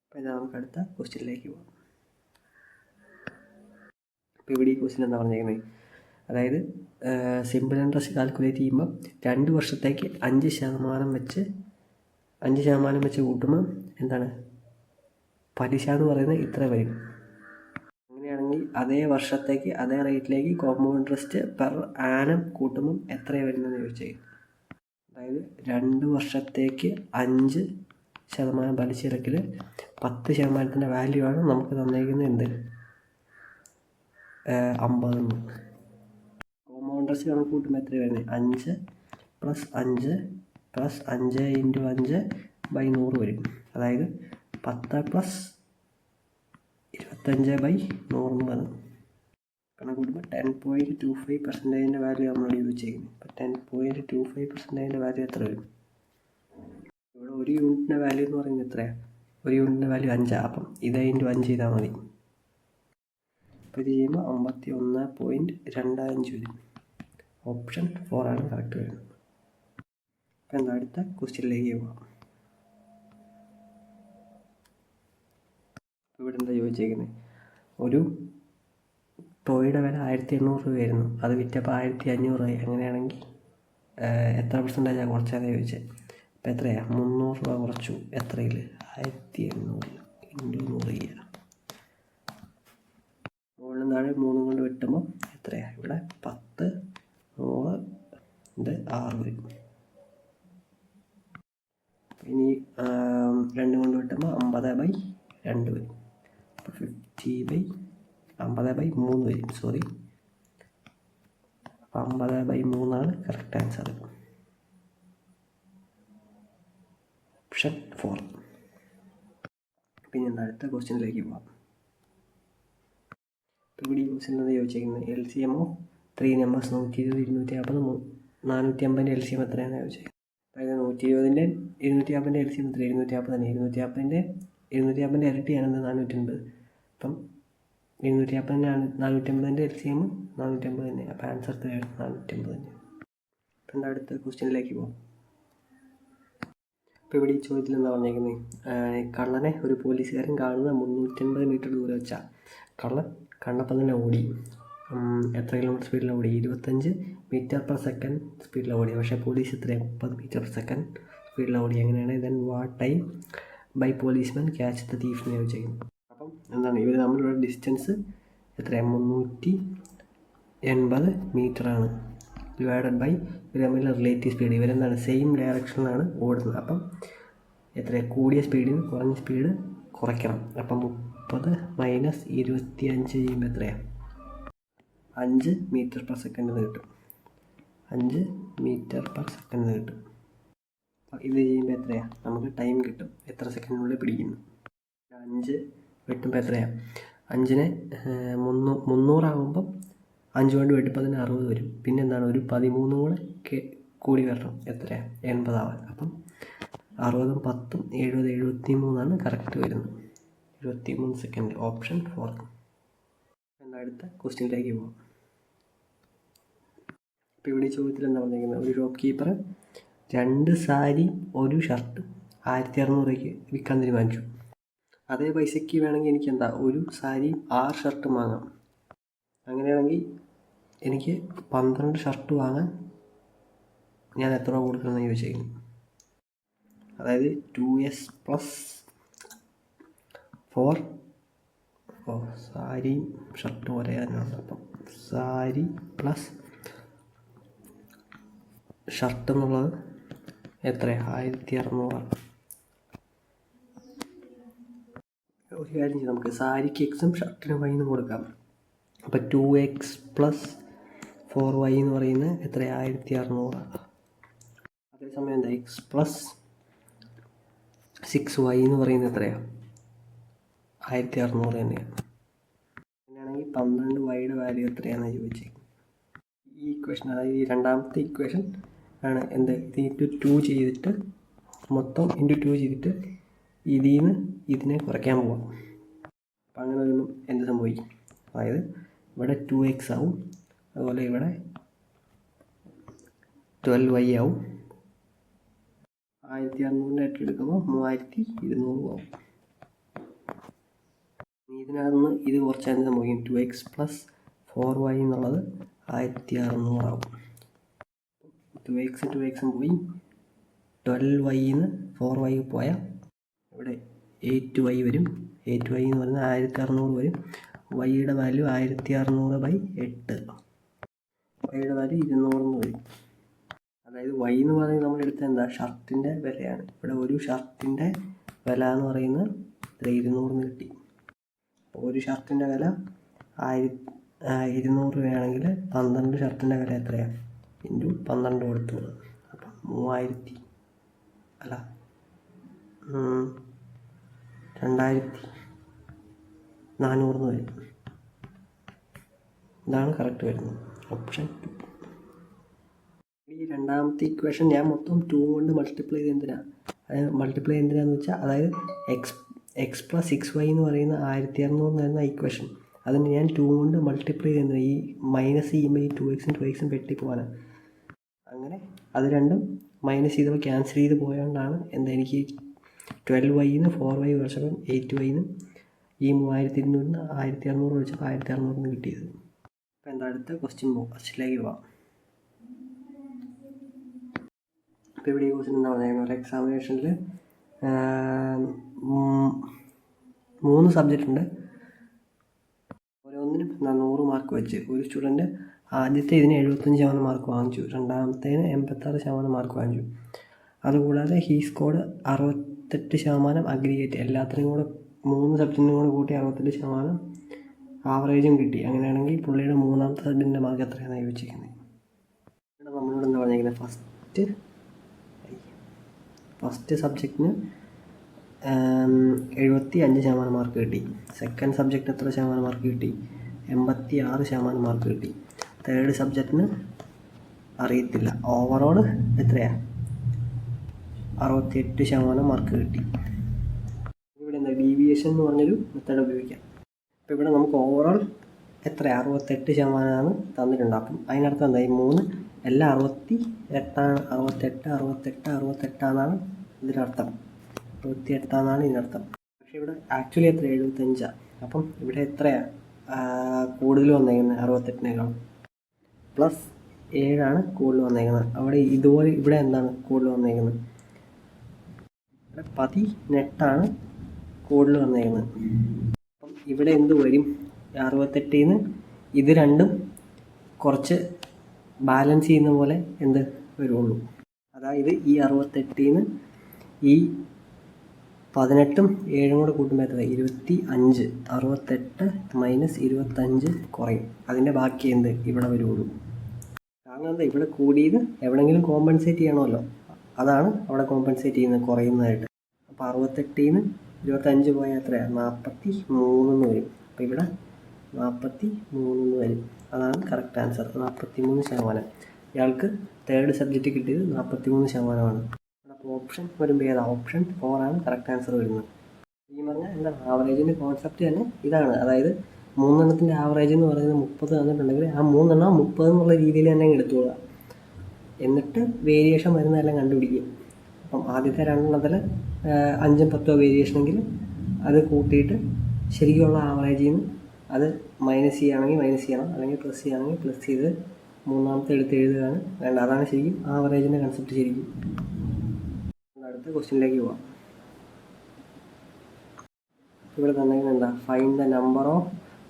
അപ്പോൾ ഇതാ നമുക്ക് അടുത്ത ക്വസ്റ്റ്യനിലേക്ക് പോകാം. അപ്പോൾ ഇവിടെ ഈ ക്വസ്റ്റ്യൻ എന്താ പറഞ്ഞേക്കുന്നത്, അതായത് സിമ്പിൾ ഇൻട്രസ്റ്റ് കാൽക്കുലേറ്റ് ചെയ്യുമ്പോൾ 2 വർഷത്തേക്ക് 5% വെച്ച് കൂട്ടുമ്പോൾ എന്താണ് പലിശ എന്ന് പറയുന്നത് ഇത്ര വരും. അങ്ങനെയാണെങ്കിൽ അതേ വർഷത്തേക്ക് അതേ റേറ്റിലേക്ക് കോമ്പൗണ്ട് ഇൻട്രസ്റ്റ് പെർ ആനം കൂട്ടുമ്പം എത്ര വരുന്നതെന്ന് ചോദിച്ചത്. അതായത് 2 വർഷത്തേക്ക് 5% പലിശ ഇറക്കിൽ 10% വാല്യൂ ആണ് നമുക്ക് തന്നിരിക്കുന്നത് എന്ത് 50. കോമ്പൗണ്ട് ഇൻട്രസ്റ്റ് കണക്ക് കൂട്ടുമ്പോൾ എത്ര വരുന്നത് 5 + 5 + 5 × 5/100 വരും. അതായത് 10 + 25/100 കണക്ക് കൂട്ടുമ്പോൾ 10.25% വാല്യൂ നമ്മൾ ഉപയോഗിച്ചേക്കുന്നത്. അപ്പോൾ 10.25% വാല്യൂ എത്ര വരും, ഇവിടെ 1 യൂണിറ്റിൻ്റെ വാല്യൂ എന്ന് പറയുന്നത് എത്രയാണ്, 1 യൂണിറ്റിൻ്റെ വാല്യൂ 5. അപ്പം ഇത് × 5 ചെയ്താൽ മതി. അപ്പോൾ ഇത് ചെയ്യുമ്പോൾ 51.25 വരും, ഓപ്ഷൻ 4 ആണ് കറക്റ്റ് വരുന്നത്. അപ്പോൾ എന്താ അടുത്ത ക്വസ്റ്റ്യനിലേക്ക് പോകാം. ഇവിടെ എന്താ ചോദിച്ചേക്കുന്നത്, ഒരു ടോയുടെ വില 1800 രൂപയായിരുന്നു, അത് വിറ്റപ്പോൾ 1500 ആയി. അങ്ങനെയാണെങ്കിൽ എത്ര പെർസെൻറ്റേജാണ് കുറച്ചതെന്ന് ചോദിച്ചത്. അപ്പോൾ എത്രയാണ്? 300 രൂപ കുറച്ചു. എത്രയിൽ? 1800 ഇൻറ്റു 100 ചെയ്യുക. മുകളിലും താഴെ 3 കൊണ്ട് വെട്ടുമ്പോൾ എത്രയാണ്? ഇവിടെ 10, 100, ഇത് 6 വരും. ഇനി 2 കൊണ്ട് വെട്ടുമ്പോൾ 50/2 വരും. അപ്പോൾ 50/3 വരും. Sorry, 50/3 correct answer. ഓപ്ഷൻ 4. പിന്നെ അടുത്ത ക്വസ്റ്റ്യനിലേക്ക് പോകാം. ഇപ്പോൾ ഇവിടെ ഈ ക്വസ്റ്റ്യൻ എന്താ ചോദിച്ചിരിക്കുന്നത്? LCM ഓഫ് 3 നമ്പേഴ്സ് 120, 250, 450 LCM എത്രയാണെന്ന് ചോദിച്ചത്. അതായത് 120ൻ്റെ 250ൻ്റെ LCM എത്ര? 250 തന്നെ. 250ൻ്റെ ഇരട്ടിയാണെന്ന് 450. അപ്പം 250 450ൻ്റെ LCM 450 തന്നെ. അപ്പോൾ ആൻസർ എത്രയാണ്? 450 തന്നെ. അപ്പം അടുത്ത ക്വസ്റ്റ്യനിലേക്ക് പോകും. ഇപ്പോൾ ഇവിടെ ഈ ചോദ്യത്തിൽ എന്താ പറഞ്ഞേക്കുന്നത്? കള്ളനെ ഒരു പോലീസുകാരൻ കാണുന്ന 350 മീറ്റർ ദൂരെ വെച്ചാൽ കള്ളൻ കണ്ടപ്പം തന്നെ ഓടി. എത്ര കിലോമീറ്റർ സ്പീഡിലാണ് ഓടി? 25 മീറ്റർ പെർ സെക്കൻഡ് സ്പീഡിലാണ് ഓടി. പക്ഷേ പോലീസ് എത്രയാണ്? 30 മീറ്റർ പെർ സെക്കൻഡ് സ്പീഡിലാണ് ഓടി. എങ്ങനെയാണ്? Then what time by policeman catch the thief എന്ന് ചോദിച്ചിരിക്കുന്നത്. അപ്പം എന്താണ് ഇവർ തമ്മിലുള്ള ഡിസ്റ്റൻസ് എത്രയാണ്? 380 മീറ്ററാണ്. ഡിവൈഡഡ് ബൈ ഇവർ തമ്മിലുള്ള റിലേറ്റീവ് സ്പീഡ്. ഇവരെന്താണ് സെയിം ഡയറക്ഷനിലാണ് ഓടുന്നത്. അപ്പം എത്രയാണ്? കൂടിയ സ്പീഡിൽ നിന്ന് കുറഞ്ഞ സ്പീഡ് കുറയ്ക്കണം. അപ്പം 30 മൈനസ് 25 ചെയ്യുമ്പോൾ എത്രയാണ്? 5 മീറ്റർ പെർ സെക്കൻഡ് കിട്ടും. 5 മീറ്റർ പെർ സെക്കൻഡ് കിട്ടും. ഇത് ചെയ്യുമ്പോൾ എത്രയാണ്? നമുക്ക് ടൈം കിട്ടും, എത്ര സെക്കൻഡിനുള്ളിൽ പിടിക്കുന്നു. 5 വെട്ടുമ്പോൾ എത്രയാണ്? 5നെ 300 ആകുമ്പം 5 കൊണ്ട് വെട്ടുമ്പോൾ അതിന് 60 വരും. പിന്നെ എന്താണ്? ഒരു 13 കൂടെ കൂടി വരണം. എത്രയാണ്? 80 ആവാൻ. അപ്പം 60ഉം 10ഉം 70, 73 കറക്റ്റ് വരുന്നത്. 23 സെക്കൻഡ്. ഓപ്ഷൻ 4. എന്നാൽ അടുത്ത ക്വസ്റ്റ്യനിലേക്ക് പോകാം. ഇപ്പോൾ ഇവിടെ ചോദ്യത്തിൽ എന്താ പറഞ്ഞിരിക്കുന്നത്? ഒരു ഷോപ്പ് കീപ്പർ 2 സാരി 1 ഷർട്ട് 1600 രൂപയ്ക്ക് വിൽക്കാൻ തീരുമാനിച്ചു. അതേ പൈസയ്ക്ക് വേണമെങ്കിൽ എനിക്ക് എന്താ 1 സാരിയും 6 ഷർട്ടും വാങ്ങാം. അങ്ങനെയാണെങ്കിൽ എനിക്ക് 12 ഷർട്ട് വാങ്ങാൻ ഞാൻ എത്ര രൂപ കൊടുക്കണമെന്ന് ചോദിച്ചേക്കുന്നു. അതായത് 2s + 4 സാരിയും ഷർട്ടും ഒരേ തന്നെയാണ്. അപ്പം സാരി പ്ലസ് ഷർട്ട് എന്നുള്ളത് എത്രയാണ്? 1600. ഒരു കാര്യം ചെയ്യാം, നമുക്ക് സാരിക്ക് എക്സും ഷർട്ടിന് വൈന്നും കൊടുക്കാം. അപ്പം 2x + 4y എന്ന് പറയുന്നത് എത്രയാണ്? 1600. അതേസമയം എന്താ x + 6y എന്ന് പറയുന്നത് എത്രയാണ്? 1600 തന്നെയാണ്. അങ്ങനെയാണെങ്കിൽ 12y വാല്യൂ എത്രയാണെന്ന് ചോദിച്ചേക്കും. ഈ ഇക്വേഷൻ, അതായത് ഈ രണ്ടാമത്തെ ഇക്വേഷൻ ആണ് എന്ത്? ഇത് ഇൻറ്റു 2 ചെയ്തിട്ട് മൊത്തം ഇൻറ്റു 2 ചെയ്തിട്ട് ഇതിൽ നിന്ന് ഇതിനെ കുറയ്ക്കാൻ പോവാം. അപ്പം അങ്ങനെ വരുമ്പം എന്ത് സംഭവിക്കും? അതായത് ഇവിടെ 2x ആവും, അതുപോലെ ഇവിടെ 12y ആവും. 1600 ആയിട്ട് എടുക്കുമ്പോൾ 3200 ആവും. ഇതിനകത്ത് ഇത് കുറച്ചാൽ എന്ത് സംഭവിക്കും? 2x + 4y എന്നുള്ളത് 1600 ആവും. 2x പോയി 12y നിന്ന് 4y പോയാൽ ഇവിടെ 8y വരും. 8y എന്ന് പറയുന്നത് 1600 വരും. വൈയുടെ വാല്യൂ 1600/8. വൈയുടെ വാല്യൂ 200 വരും. അതായത് y എന്ന് പറയുന്നത് നമ്മൾ എടുത്ത എന്താ? ഷർട്ടിൻ്റെ വിലയാണ്. ഇവിടെ ഒരു ഷർട്ടിൻ്റെ വില എന്ന് പറയുന്നത് 200 കിട്ടി. ഒരു ഷർട്ടിൻ്റെ വില 200 രൂപയാണെങ്കിൽ 12 ഷർട്ടിൻ്റെ വില എത്രയാണ്? ഇൻറ്റു 12 കൊടുത്തു. അപ്പം 2400 വരും. ഇതാണ് കറക്റ്റ് വരുന്നത്. ഓപ്ഷൻ 2. ഈ രണ്ടാമത്തെ ഇക്വേഷൻ ഞാൻ മൊത്തം 2 കൊണ്ട് മൾട്ടിപ്ലൈ ചെയ്ത് എന്തിനാന്ന് വെച്ചാൽ, അതായത് x + 6y എന്ന് പറയുന്ന 1600 എന്ന ഇക്വേഷൻ, അതിന് ഞാൻ 2 കൊണ്ട് മൾട്ടിപ്ലൈ ചെയ്യുന്നത് ഈ മൈനസ് ചെയ്യുമ്പോൾ ഈ 2x വെട്ടി പോകാനാണ്. അങ്ങനെ അത് രണ്ടും മൈനസ് ചെയ്തപ്പോൾ ക്യാൻസൽ ചെയ്ത് പോയതുകൊണ്ടാണ് എന്താ എനിക്ക് 12y നിന്ന് 4y കുറച്ചപ്പോൾ 8y ന്ന് ഈ 3200 1600 വെച്ചപ്പോൾ 1600 കിട്ടിയത്. അപ്പോൾ എന്താ അടുത്ത ക്വസ്റ്റിലേക്ക് പോവാം. ഇപ്പോൾ ഇവിടെ ഈ ക്വസ്റ്റ്യൻ എന്താ പറയുന്നത്, ഒരു എക്സാമിനേഷനിൽ 3 സബ്ജക്റ്റ് ഉണ്ട്. ഓരോന്നിനും 100 മാർക്ക് വെച്ച് ഒരു സ്റ്റുഡൻറ്റ് ആദ്യത്തെ ഇതിന് 75% മാർക്ക് വാങ്ങിച്ചു, രണ്ടാമത്തേന് 86% മാർക്ക് വാങ്ങിച്ചു. അതുകൂടാതെ ഹീ സ്കോർഡ് 68% അഗ്രിഗേറ്റ്, എല്ലാത്തിനും കൂടെ 3 സബ്ജക്റ്റിനും കൂടെ കൂട്ടി 68% ആവറേജും കിട്ടി. അങ്ങനെയാണെങ്കിൽ പുള്ളിയുടെ മൂന്നാമത്തെ സബ്ജക്റ്റിൻ്റെ മാർക്ക് എത്രയാണ് ചോദിച്ചിരിക്കുന്നത്. ഇവിടെ നമ്മളോട് എന്താ പറഞ്ഞിരിക്കുന്നത്, ഫസ്റ്റ് സബ്ജക്റ്റിന് 75% മാർക്ക് കിട്ടി. സെക്കൻഡ് സബ്ജക്റ്റ് എത്ര ശതമാനം മാർക്ക് കിട്ടി, 86% മാർക്ക് കിട്ടി. തേർഡ് സബ്ജക്റ്റിന് അറിയത്തില്ല. ഓവറോൾ എത്രയാണ്, 68% മാർക്ക് കിട്ടി. ഇവിടെ എന്താ ഡീവിയേഷൻ എന്ന് പറഞ്ഞൊരു മെത്തേഡ് ഉപയോഗിക്കാം. അപ്പോൾ ഇവിടെ നമുക്ക് ഓവറോൾ എത്ര 68% തന്നിട്ടുണ്ട്. അപ്പം അതിനർത്ഥം എന്താ, ഈ 3 എല്ലാം 68 68 ഇതിനർത്ഥം, 68 ഇതിനർത്ഥം. പക്ഷേ ഇവിടെ ആക്ച്വലി എത്ര 75. അപ്പം ഇവിടെ എത്രയാണ് കൂടുതൽ വന്നേക്കുന്നത്, 68നേക്കാൾ +7 കൂടുതൽ വന്നേക്കുന്നത്. അവിടെ ഇതുപോലെ ഇവിടെ എന്താണ് കൂടുതൽ വന്നേക്കുന്നത്, ഇവിടെ 18 കൂടുതൽ വന്നേക്കുന്നത്. അപ്പം ഇവിടെ എന്ത് വരും, 68 ഇത് രണ്ടും കുറച്ച് ബാലൻസ് ചെയ്യുന്ന പോലെ എന്ത് വരുള്ളൂ. അതായത് ഈ 68 ഈ 18ഉം 7ഉം കൂടെ കൂട്ടുമ്പോൾ എത്ര, 25. 68 - 25 കുറയും. അതിൻ്റെ ബാക്കി എന്ത് ഇവിടെ വരുള്ളൂ. കാരണം എന്താ, ഇവിടെ കൂടിയത് എവിടെയെങ്കിലും കോമ്പൻസേറ്റ് ചെയ്യണമല്ലോ, അതാണ് അവിടെ കോമ്പൻസേറ്റ് ചെയ്യുന്നത് കുറയുന്നതായിട്ട്. അപ്പോൾ 68 25 പോയാൽ എത്രയാണ്, 43 വരും. അപ്പോൾ ഇവിടെ 43 വരും. അതാണ് കറക്റ്റ് ആൻസർ, 43%. ഇയാൾക്ക് തേർഡ് സബ്ജക്റ്റ് കിട്ടിയത് 43%. അപ്പോൾ ഓപ്ഷൻ വരുമ്പോൾ ഏതാ, ഓപ്ഷൻ 4 ആണ് കറക്റ്റ് ആൻസർ വരുന്നത്. ഈ പറഞ്ഞാൽ എന്താണ്, ആവറേജിൻ്റെ കോൺസെപ്റ്റ് തന്നെ ഇതാണ്. അതായത് 3 എണ്ണത്തിൻ്റെ ആവറേജ് എന്ന് പറയുന്നത് 30 തന്നിട്ടുണ്ടെങ്കിൽ ആ 3 എണ്ണം 30 എന്നുള്ള രീതിയിൽ തന്നെ എടുത്തുകൊള്ളുക. എന്നിട്ട് വേരിയേഷൻ വരുന്നതെല്ലാം കണ്ടുപിടിക്കുക. അപ്പം ആദ്യത്തെ 2 എണ്ണത്തിൽ 5ഉം 10ഉം വേരിയേഷനെങ്കിൽ അത് കൂട്ടിയിട്ട് ശരിക്കുള്ള ആവറേജിൽ നിന്ന് അത് മൈനസ് ചെയ്യുകയാണെങ്കിൽ മൈനസ് ചെയ്യണം, അല്ലെങ്കിൽ പ്ലസ് ചെയ്യുകയാണെങ്കിൽ പ്ലസ് ചെയ്ത് മൂന്നാമത്തെ എടുത്ത് എഴുതുകയാണ് വേണ്ട. അതാണ് ശരിക്കും ആവറേജിൻ്റെ കൺസെപ്റ്റ്. ശരിക്കും അടുത്ത ക്വസ്റ്റ്യനിലേക്ക് പോവാം. ഇവിടെ തന്നെ എന്താ, find the number of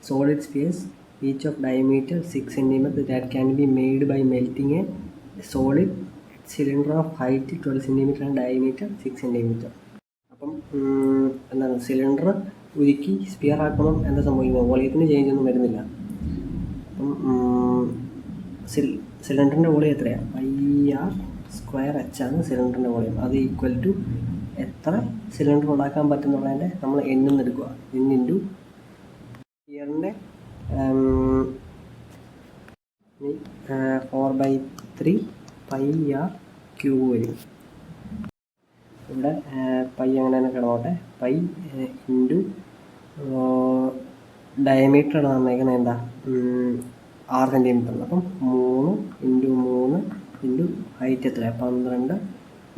solid spheres each of diameter 6 cm that can be made by melting a solid cylinder of height 12 cm and diameter 6 cm. അപ്പം എന്താണ്, സിലിണ്ടർ ഉരുക്കി സ്പിയർ ആക്കുമ്പം എന്താ സംഭവിക്കുന്നത്, വോളിയത്തിന് ചേഞ്ച് ഒന്നും വരുന്നില്ല. അപ്പം സിലിണ്ടറിൻ്റെ വോളിയം എത്രയാണ്, IR²H ആണ് സിലിണ്ടറിൻ്റെ വോളിയം. അത് ഈക്വൽ ടു എത്ര സിലിണ്ടർ ഉണ്ടാക്കാൻ പറ്റുന്നുള്ളതിൻ്റെ നമ്മൾ എണ്ണം എടുക്കുക, N × ഇയറിൻ്റെ 4/3 πr³ വരും. ഇവിടെ പൈ അങ്ങനെ തന്നെ കിടന്നോട്ടെ. പൈ ഇൻറ്റു ഡയമീറ്റർ ആണ് തന്നേക്കുന്നത് എന്താ, 6 cm. അപ്പം 3 × 3 × ഹൈറ്റ് എത്ര 12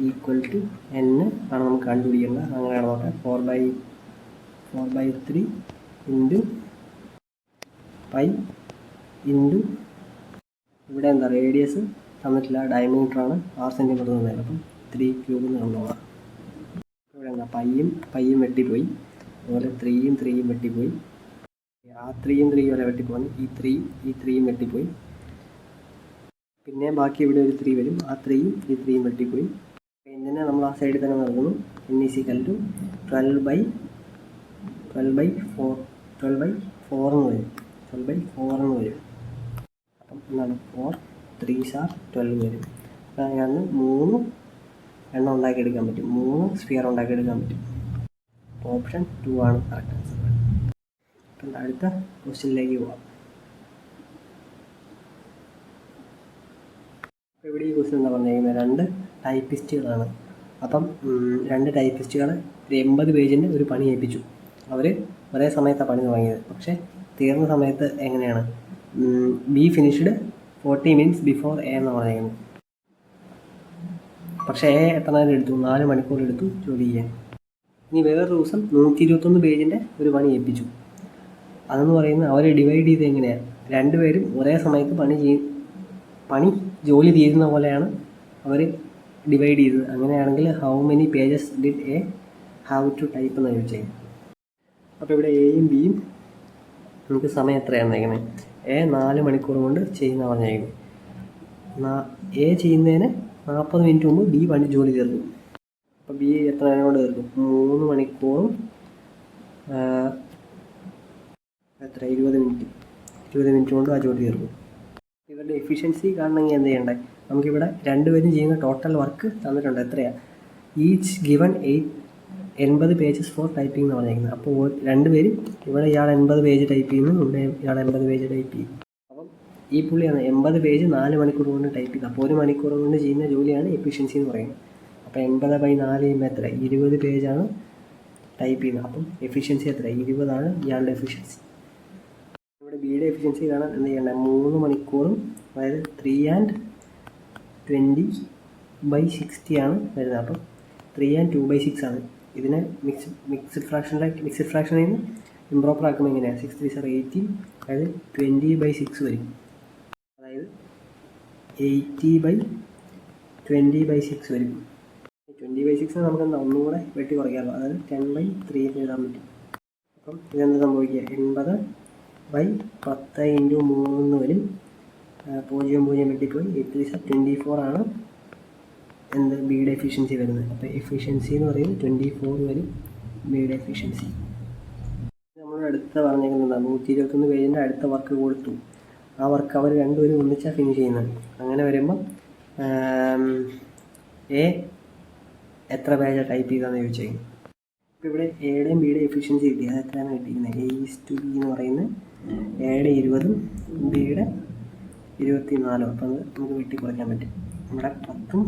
ഈക്വൽ ടു N ആണ് നമുക്ക് കണ്ടുപിടിക്കേണ്ടത്. അങ്ങനെ കിടന്നോട്ടെ. 4/3 ഇൻറ്റു പൈ ഇൻറ്റു ഇവിടെ എന്താ റേഡിയസ് തന്നിട്ടില്ല, ഡയമീറ്ററാണ് 6 cm തന്നത്. അപ്പം 3³ എന്ന് കണ്ടോളാം. ഇവിടെ എന്താ പൈയും വെട്ടിപ്പോയി, അതുപോലെ 3യും 3യും വെട്ടിപ്പോയി. ആ 3യും 3യും വരെ വെട്ടിപ്പോയി. ഈ 3യും വെട്ടിപ്പോയി. പിന്നെ ബാക്കി ഇവിടെ ഒരു 3 വരും. ആ 3യും ഈ 3യും വെട്ടിപ്പോയി. ഇതിനെ നമ്മൾ ആ സൈഡിൽ തന്നെ നൽകുന്നു. N = 12/4 എന്ന് വരും. 12/4 എന്ന് വരും. അപ്പം എന്താണ്, 4 3s are 12 വരും. അതിനകത്ത് 3 എണ്ണം ഉണ്ടാക്കിയെടുക്കാൻ പറ്റും, 3 സ്ഫിയർ ഉണ്ടാക്കിയെടുക്കാൻ പറ്റും. ഓപ്ഷൻ 2 ആണ് കറക്റ്റ് ആൻസർ. അപ്പം അടുത്ത ക്വസ്റ്റ്യനിലേക്ക് പോവാം. അപ്പോൾ ഇവിടെ ഈ ക്വസ്റ്റ്യൻ എന്താ പറഞ്ഞിരിക്കുന്നത്, 2 ടൈപ്പിസ്റ്റുകളാണ്. അപ്പം 2 ടൈപ്പിസ്റ്റുകൾ ഒരു 80 പേജിൻ്റെ ഒരു പണി ഏൽപ്പിച്ചു. അവർ ഒരേ സമയത്താണ് പണി തുടങ്ങിയത്. പക്ഷേ തീർന്ന സമയത്ത് എങ്ങനെയാണ്, B finished 40 minutes before A എന്ന് പറഞ്ഞിരിക്കുന്നത്. പക്ഷേ എ എത്ര നേരം എടുത്തു, 4 മണിക്കൂർ എടുത്തു ജോലി ചെയ്യാൻ. ഇനി വേറൊരു ദിവസം 121 പേജിൻ്റെ ഒരു പണി ഏൽപ്പിച്ചു. അതെന്ന് പറയുന്നത് അവർ ഡിവൈഡ് ചെയ്ത് എങ്ങനെയാണ്, രണ്ടുപേരും ഒരേ സമയത്ത് ജോലി തീരുന്ന പോലെയാണ് അവർ ഡിവൈഡ് ചെയ്തത്. അങ്ങനെയാണെങ്കിൽ how many pages did A have to type എന്ന് ചോദിച്ചത്. അപ്പോൾ ഇവിടെ എയും ബിയും നമുക്ക് സമയം എത്രയാണ് തന്നിരിക്കുന്നത്. എ 4 മണിക്കൂർ കൊണ്ട് ചെയ്യുന്ന പറഞ്ഞിരിക്കുന്നത്. എ ചെയ്യുന്നതിന് 40 മിനിറ്റ് മുമ്പ് ബി ജോലി തീർക്കും. അപ്പോൾ ബി എത്ര നേരം കൊണ്ട് തീർക്കും? 3 മണിക്കൂറും 20 മിനിറ്റ് കൊണ്ട് ആ ജോലി തീർക്കും. ഇവരുടെ എഫിഷ്യൻസി കാണണമെങ്കിൽ എന്ത് ചെയ്യണ്ടേ? നമുക്കിവിടെ രണ്ടുപേരും ചെയ്യുന്ന ടോട്ടൽ വർക്ക് തന്നിട്ടുണ്ട്. എത്രയാണ്? Each given 80 pages for typing എന്ന് പറഞ്ഞിരിക്കുന്നത്. അപ്പോൾ രണ്ടുപേരും ഇവിടെ ഇയാൾ 80 പേജ് ടൈപ്പ് ചെയ്യുന്നു, ഇവിടെ ഇയാൾ 80 പേജ് ടൈപ്പ് ചെയ്യും. അപ്പം ഈ പുള്ളിയാണ് 80 പേജ് 4 മണിക്കൂർ കൊണ്ട് ടൈപ്പ് ചെയ്യുന്നത്. അപ്പോൾ 1 മണിക്കൂർ കൊണ്ട് ചെയ്യുന്ന ജോലിയാണ് എഫിഷ്യൻസി എന്ന് പറയുന്നത്. അപ്പോൾ 80/4 ചെയ്യുമ്പോൾ എത്ര? 20 പേജാണ് ടൈപ്പ് ചെയ്യുന്നത്. അപ്പം എഫിഷ്യൻസി എത്ര? 20 ഇയാളുടെ എഫിഷ്യൻസി. ഇവിടെ ബിയുടെ എഫിഷ്യൻസി കാണാൻ എന്ത് ചെയ്യണ്ടേ? 3 മണിക്കൂറും, അതായത് 3 and 20/60 ആണ് വരുന്നത്. അപ്പം 3 and 2/6 ആണ്. ഇതിനെ മിക്സ്ഡ് ഫ്രാക്ഷനിൽ നിന്ന് ഇംപ്രോപ്പർ ആക്കുമ്പോൾ എങ്ങനെയാണ്? 6 3 are 18, അതായത് 20/6 വരും. അതായത് 80/20/6 വരും. 20/6 നമുക്ക് എന്താ ഒന്നും കൂടെ വെട്ടി കുറയ്ക്കാമല്ലോ, അതായത് 10/3 എഴുതാൻ പറ്റും. അപ്പം ഇതെന്താ സംഭവിക്കുക? 80/10 × 3 വരും. 0 വെട്ടിപ്പോയി. 8 3 are 24 ആണ് എന്ത് ബിയുടെ എഫിഷ്യൻസി വരുന്നത്. അപ്പോൾ എഫിഷ്യൻസി എന്ന് പറയുന്നത് 24 വരും ബിയുടെ എഫിഷ്യൻസി. നമ്മളോട് അടുത്ത പറഞ്ഞേക്കുന്നത് 121 പേജിൻ്റെ അടുത്ത വർക്ക് കൊടുത്തു. ആ വർക്ക് അവർ രണ്ടുപേരും ഒന്നിച്ചാണ് ഫിനിഷ് ചെയ്യുന്നത്. അങ്ങനെ വരുമ്പം എ എത്ര പേജാണ് ടൈപ്പ് ചെയ്താന്ന് ചോദിച്ചേക്കും. ഇപ്പോൾ ഇവിടെ എയുടെയും ബിയുടെയും എഫിഷ്യൻസി കിട്ടി. അത് എത്രയാണ് കിട്ടിയിരിക്കുന്നത്? A/B എന്ന് പറയുന്നത് എയുടെ 20ഉം ബിയുടെ 24. അപ്പം അത് നമുക്ക് വെട്ടി കുറയ്ക്കാൻ പറ്റും. ഇവിടെ 10ഉം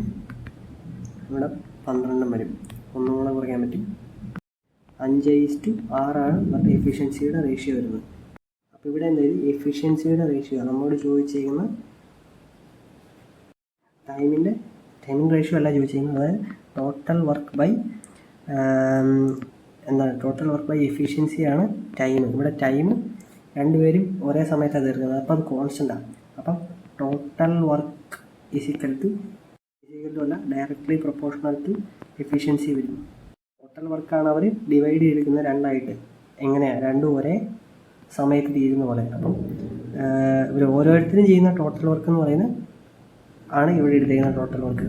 ഇവിടെ 12ഉം വരും. ഒന്നും കൂടെ കുറയ്ക്കാൻ പറ്റും. 5:6 ഇവരുടെ എഫിഷ്യൻസിയുടെ റേഷ്യോ വരുന്നത്. അപ്പോൾ ഇവിടെ എന്തായാലും എഫിഷ്യൻസിയുടെ റേഷ്യോ നമ്മളോട് ചോദിച്ചിരിക്കുന്ന ടൈമിംഗ് റേഷ്യോ അല്ല ചോദിച്ചിരിക്കുന്നത്. അതായത് ടോട്ടൽ വർക്ക് ബൈ എഫിഷ്യൻസിയാണ് ടൈം. ഇവിടെ ടൈം രണ്ടുപേരും ഒരേ സമയത്താണ് തീർക്കുന്നത്. അപ്പോൾ അത് കോൺസ്റ്റൻ്റാണ്. അപ്പം ടോട്ടൽ വർക്ക് ഈക്വൽ ടു അല്ല, ഡയറക്ട്ലി പ്രൊപ്പോർഷണൽ ടു എഫിഷ്യൻസി വരും. ടോട്ടൽ വർക്കാണ് അവർ ഡിവൈഡ് ചെയ്തിരിക്കുന്നത് രണ്ടായിട്ട്. എങ്ങനെയാണ്? രണ്ടും ഒരേ സമയത്ത് തീരുന്ന പോലെ. അപ്പം ഇവർ ഓരോരുത്തരും ചെയ്യുന്ന ടോട്ടൽ വർക്ക് എന്ന് പറയുന്നത് ആണ് ഇവിടെ എടുത്തിരിക്കുന്ന ടോട്ടൽ വർക്ക്.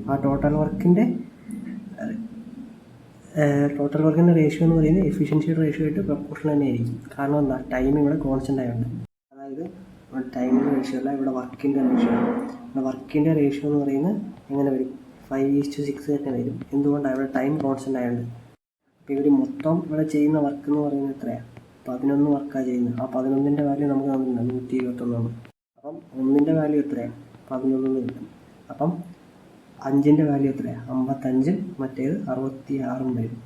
ആ ടോട്ടൽ വർക്കിൻ്റെ റേഷ്യോ എന്ന് പറയുന്നത് എഫിഷ്യൻസിയുടെ റേഷ്യോ ആയിട്ട് പ്രൊപ്പോർഷണൽ തന്നെ ആയിരിക്കും. കാരണം എന്താ? ടൈം ഇവിടെ കോൺസ്റ്റൻ്റ് ആയതുകൊണ്ട്. അതായത് ടൈമിൻ്റെ റേഷ്യോ അല്ല, ഇവിടെ വർക്കിൻ്റെ റേഷ്യോ ആണ്. ഇവിടെ വർക്കിൻ്റെ റേഷ്യോ എന്ന് പറയുന്നത് എങ്ങനെ വരും? 5:6 തന്നെ വരും. എന്തുകൊണ്ടാണ്? ഇവിടെ ടൈം കോൺസ്റ്റൻ്റ് ആയതുകൊണ്ട്. അപ്പോൾ ഇവർ മൊത്തം ഇവിടെ ചെയ്യുന്ന വർക്ക് എന്ന് പറയുന്നത് എത്രയാണ്? 11 വർക്കാണ് ചെയ്യുന്നത്. ആ 11ൻ്റെ വാല്യൂ നമുക്ക് തന്നിട്ടുണ്ട് 121. അപ്പം 1ൻ്റെ വാല്യൂ എത്രയാണ്? 11 കിട്ടും. അപ്പം 5ൻ്റെ വാല്യൂ എത്രയാണ്? 55. മറ്റേത് 66 വരും.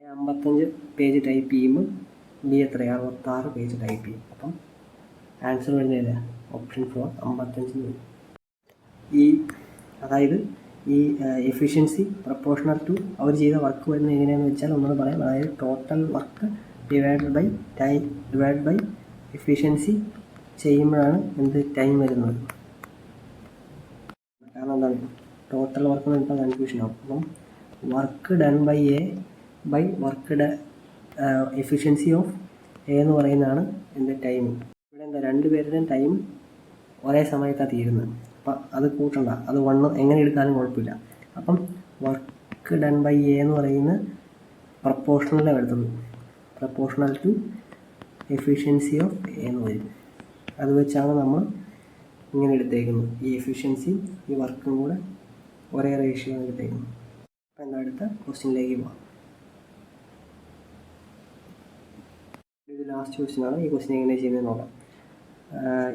55 പേജ് ടൈപ്പ് ചെയ്യുമ്പോൾ ബി എത്രയാണ്? 66 പേജ് ടൈപ്പ് ചെയ്യും. അപ്പം ആൻസർ വരുന്നില്ല. ഓപ്ഷൻ 4 55 വരും. അതായത് ഈ എഫിഷ്യൻസി പ്രൊപ്പോർഷണൽ ടു അവർ ചെയ്ത വർക്ക് വരുന്നത് എങ്ങനെയാണെന്ന് വെച്ചാൽ ഒന്നുകൂടെ പറയാം. അതായത് total work divide by efficiency ചെയ്യുമ്പോഴാണ് ടൈം വരുന്നത്. കാരണം എന്താണ്? ടോട്ടൽ വർക്ക് എന്ന് പറഞ്ഞാൽ കൺഫ്യൂഷൻ ആവും. അപ്പം work done by A by efficiency of A എന്ന് പറയുന്നതാണ് ടൈം. ഇവിടെ രണ്ടുപേരുടെയും ടൈം ഒരേ സമയത്താണ് തീരുന്നത്. അപ്പം അത് കൂട്ടണ്ട, അത് എങ്ങനെ എടുത്താലും കുഴപ്പമില്ല. അപ്പം വർക്ക് ഡൺ ബൈ എ എന്ന് പറയുന്നത് പ്രപ്പോർഷണലാണ് എടുത്തുള്ളൂ. Proportional to efficiency of A എന്ന് വരും. അത് വെച്ചാണ് നമ്മൾ ഇങ്ങനെ എടുത്തേക്കുന്നത്. ഈ എഫിഷ്യൻസി ഈ വർക്കും കൂടെ ഒരേ റേഷ്യോ ആണ് എടുത്തേക്കുന്നത്. അപ്പം എന്താ അടുത്ത ക്വസ്റ്റ്യനിലേക്ക് പോകാം. ഇത് ലാസ്റ്റ് ക്വസ്റ്റ്യനാണ്. ഈ ക്വസ്റ്റ്യൻ എങ്ങനെ ചെയ്യുന്നത് നോക്കാം.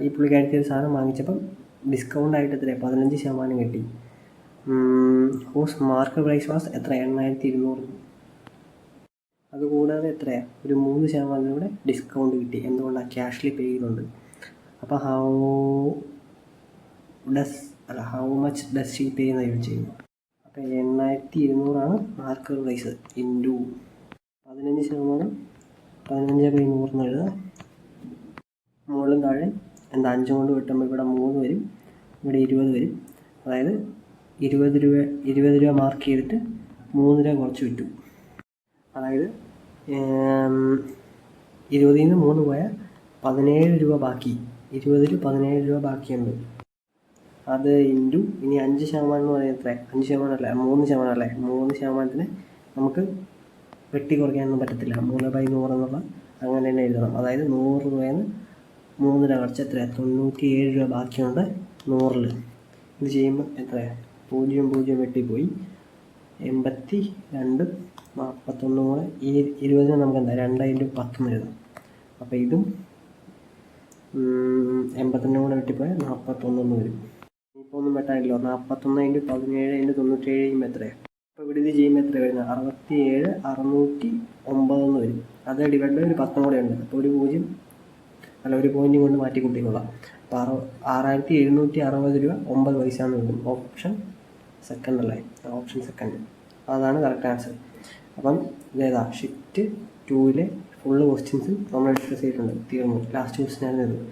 ഈ പുള്ളിക്കാരത്തി ഒരു സാധനം വാങ്ങിച്ചപ്പം ഡിസ്കൗണ്ട് ആയിട്ട് എത്രയാണ്? 15% കിട്ടി. ഹൂസ് മാർക്ക് പ്രൈസ് വാസ് എത്ര? 8200. അതുകൂടാതെ എത്രയാണ്? ഒരു 3% കൂടെ ഡിസ്കൗണ്ട് കിട്ടി. എന്തുകൊണ്ടാണ്? ക്യാഷിൽ പേ ചെയ്യുന്നുണ്ട്. അപ്പോൾ ഹൗ മച്ച് ഡസ് ഷീ പേ എന്ന് ചോദിച്ചിരുന്നു. അപ്പോൾ 8200 മാർക്ക് പ്രൈസ് ഇൻറ്റു 15%. 15/100 എഴുതാം. മുകളിലും താഴെ 5 കൊണ്ട് വെട്ടുമ്പോൾ ഇവിടെ 3 വരും, ഇവിടെ 20 വരും. അതായത് 20 രൂപ മാർക്ക് ചെയ്തിട്ട് 3 രൂപ കുറച്ച് വിറ്റു. അതായത് 20 നിന്ന് 3 പോയാൽ 17 രൂപ ബാക്കി, 20 17 രൂപ ബാക്കിയുണ്ട്. അത് ഇൻറ്റു ഇനി 5% എന്ന് പറയുന്നത് എത്ര? 5% അല്ല, 3% അല്ലേ. 3% നമുക്ക് വെട്ടി കുറയ്ക്കാനൊന്നും പറ്റത്തില്ല. 3/100 എന്നുള്ള അങ്ങനെ തന്നെ എഴുതണം. അതായത് 100 രൂപയിൽ നിന്ന് 3 രൂപ കുറച്ച് എത്ര? 97 രൂപ ബാക്കിയുണ്ട് 100-ൽ. ഇത് ചെയ്യുമ്പോൾ എത്രയാണ്? 0 വെട്ടിപ്പോയി, 82, 41 കൂടെ ഈ 20 നമുക്ക് എന്താ 2 × 10 എഴുതാം. അപ്പോൾ ഇതും 82 കൂടെ വെട്ടിപ്പോയാൽ 41 വരും. ഇപ്പോൾ ഒന്നും വെട്ടാനില്ലോ. 41 × 17 × 97 ചെയ്യുമ്പോൾ എത്രയാണ്? അപ്പോൾ ഇവിടെ ഇത് ചെയ്യുമ്പോൾ എത്ര വരുന്നത്? 67,609 വരും. അത് ഡിവൈഡ് ബൈ ഒരു 10 കൂടെ ഉണ്ട്. അപ്പോൾ ഒരു പോയിന്റ് കൊണ്ട് മാറ്റി കൂട്ടിക്കൊള്ളാം. അപ്പോൾ 6,760 രൂപ 9 പൈസ എന്ന് കിട്ടും. ഓപ്ഷൻ സെക്കൻഡ് അല്ലേ? ഓപ്ഷൻ സെക്കൻഡ്, അതാണ് കറക്റ്റ് ആൻസർ. അപ്പം ഇതേതാ? ഷിഫ്റ്റ് 2-ലെ ഫുള്ള് ക്വസ്റ്റ്യൻസ് നമ്മൾ ഡിസ്കസ് ചെയ്തിട്ടുണ്ട്. തീർന്നു. ലാസ്റ്റ് ക്വസ്റ്റ്യൻ ആയിരുന്നു ഇത്.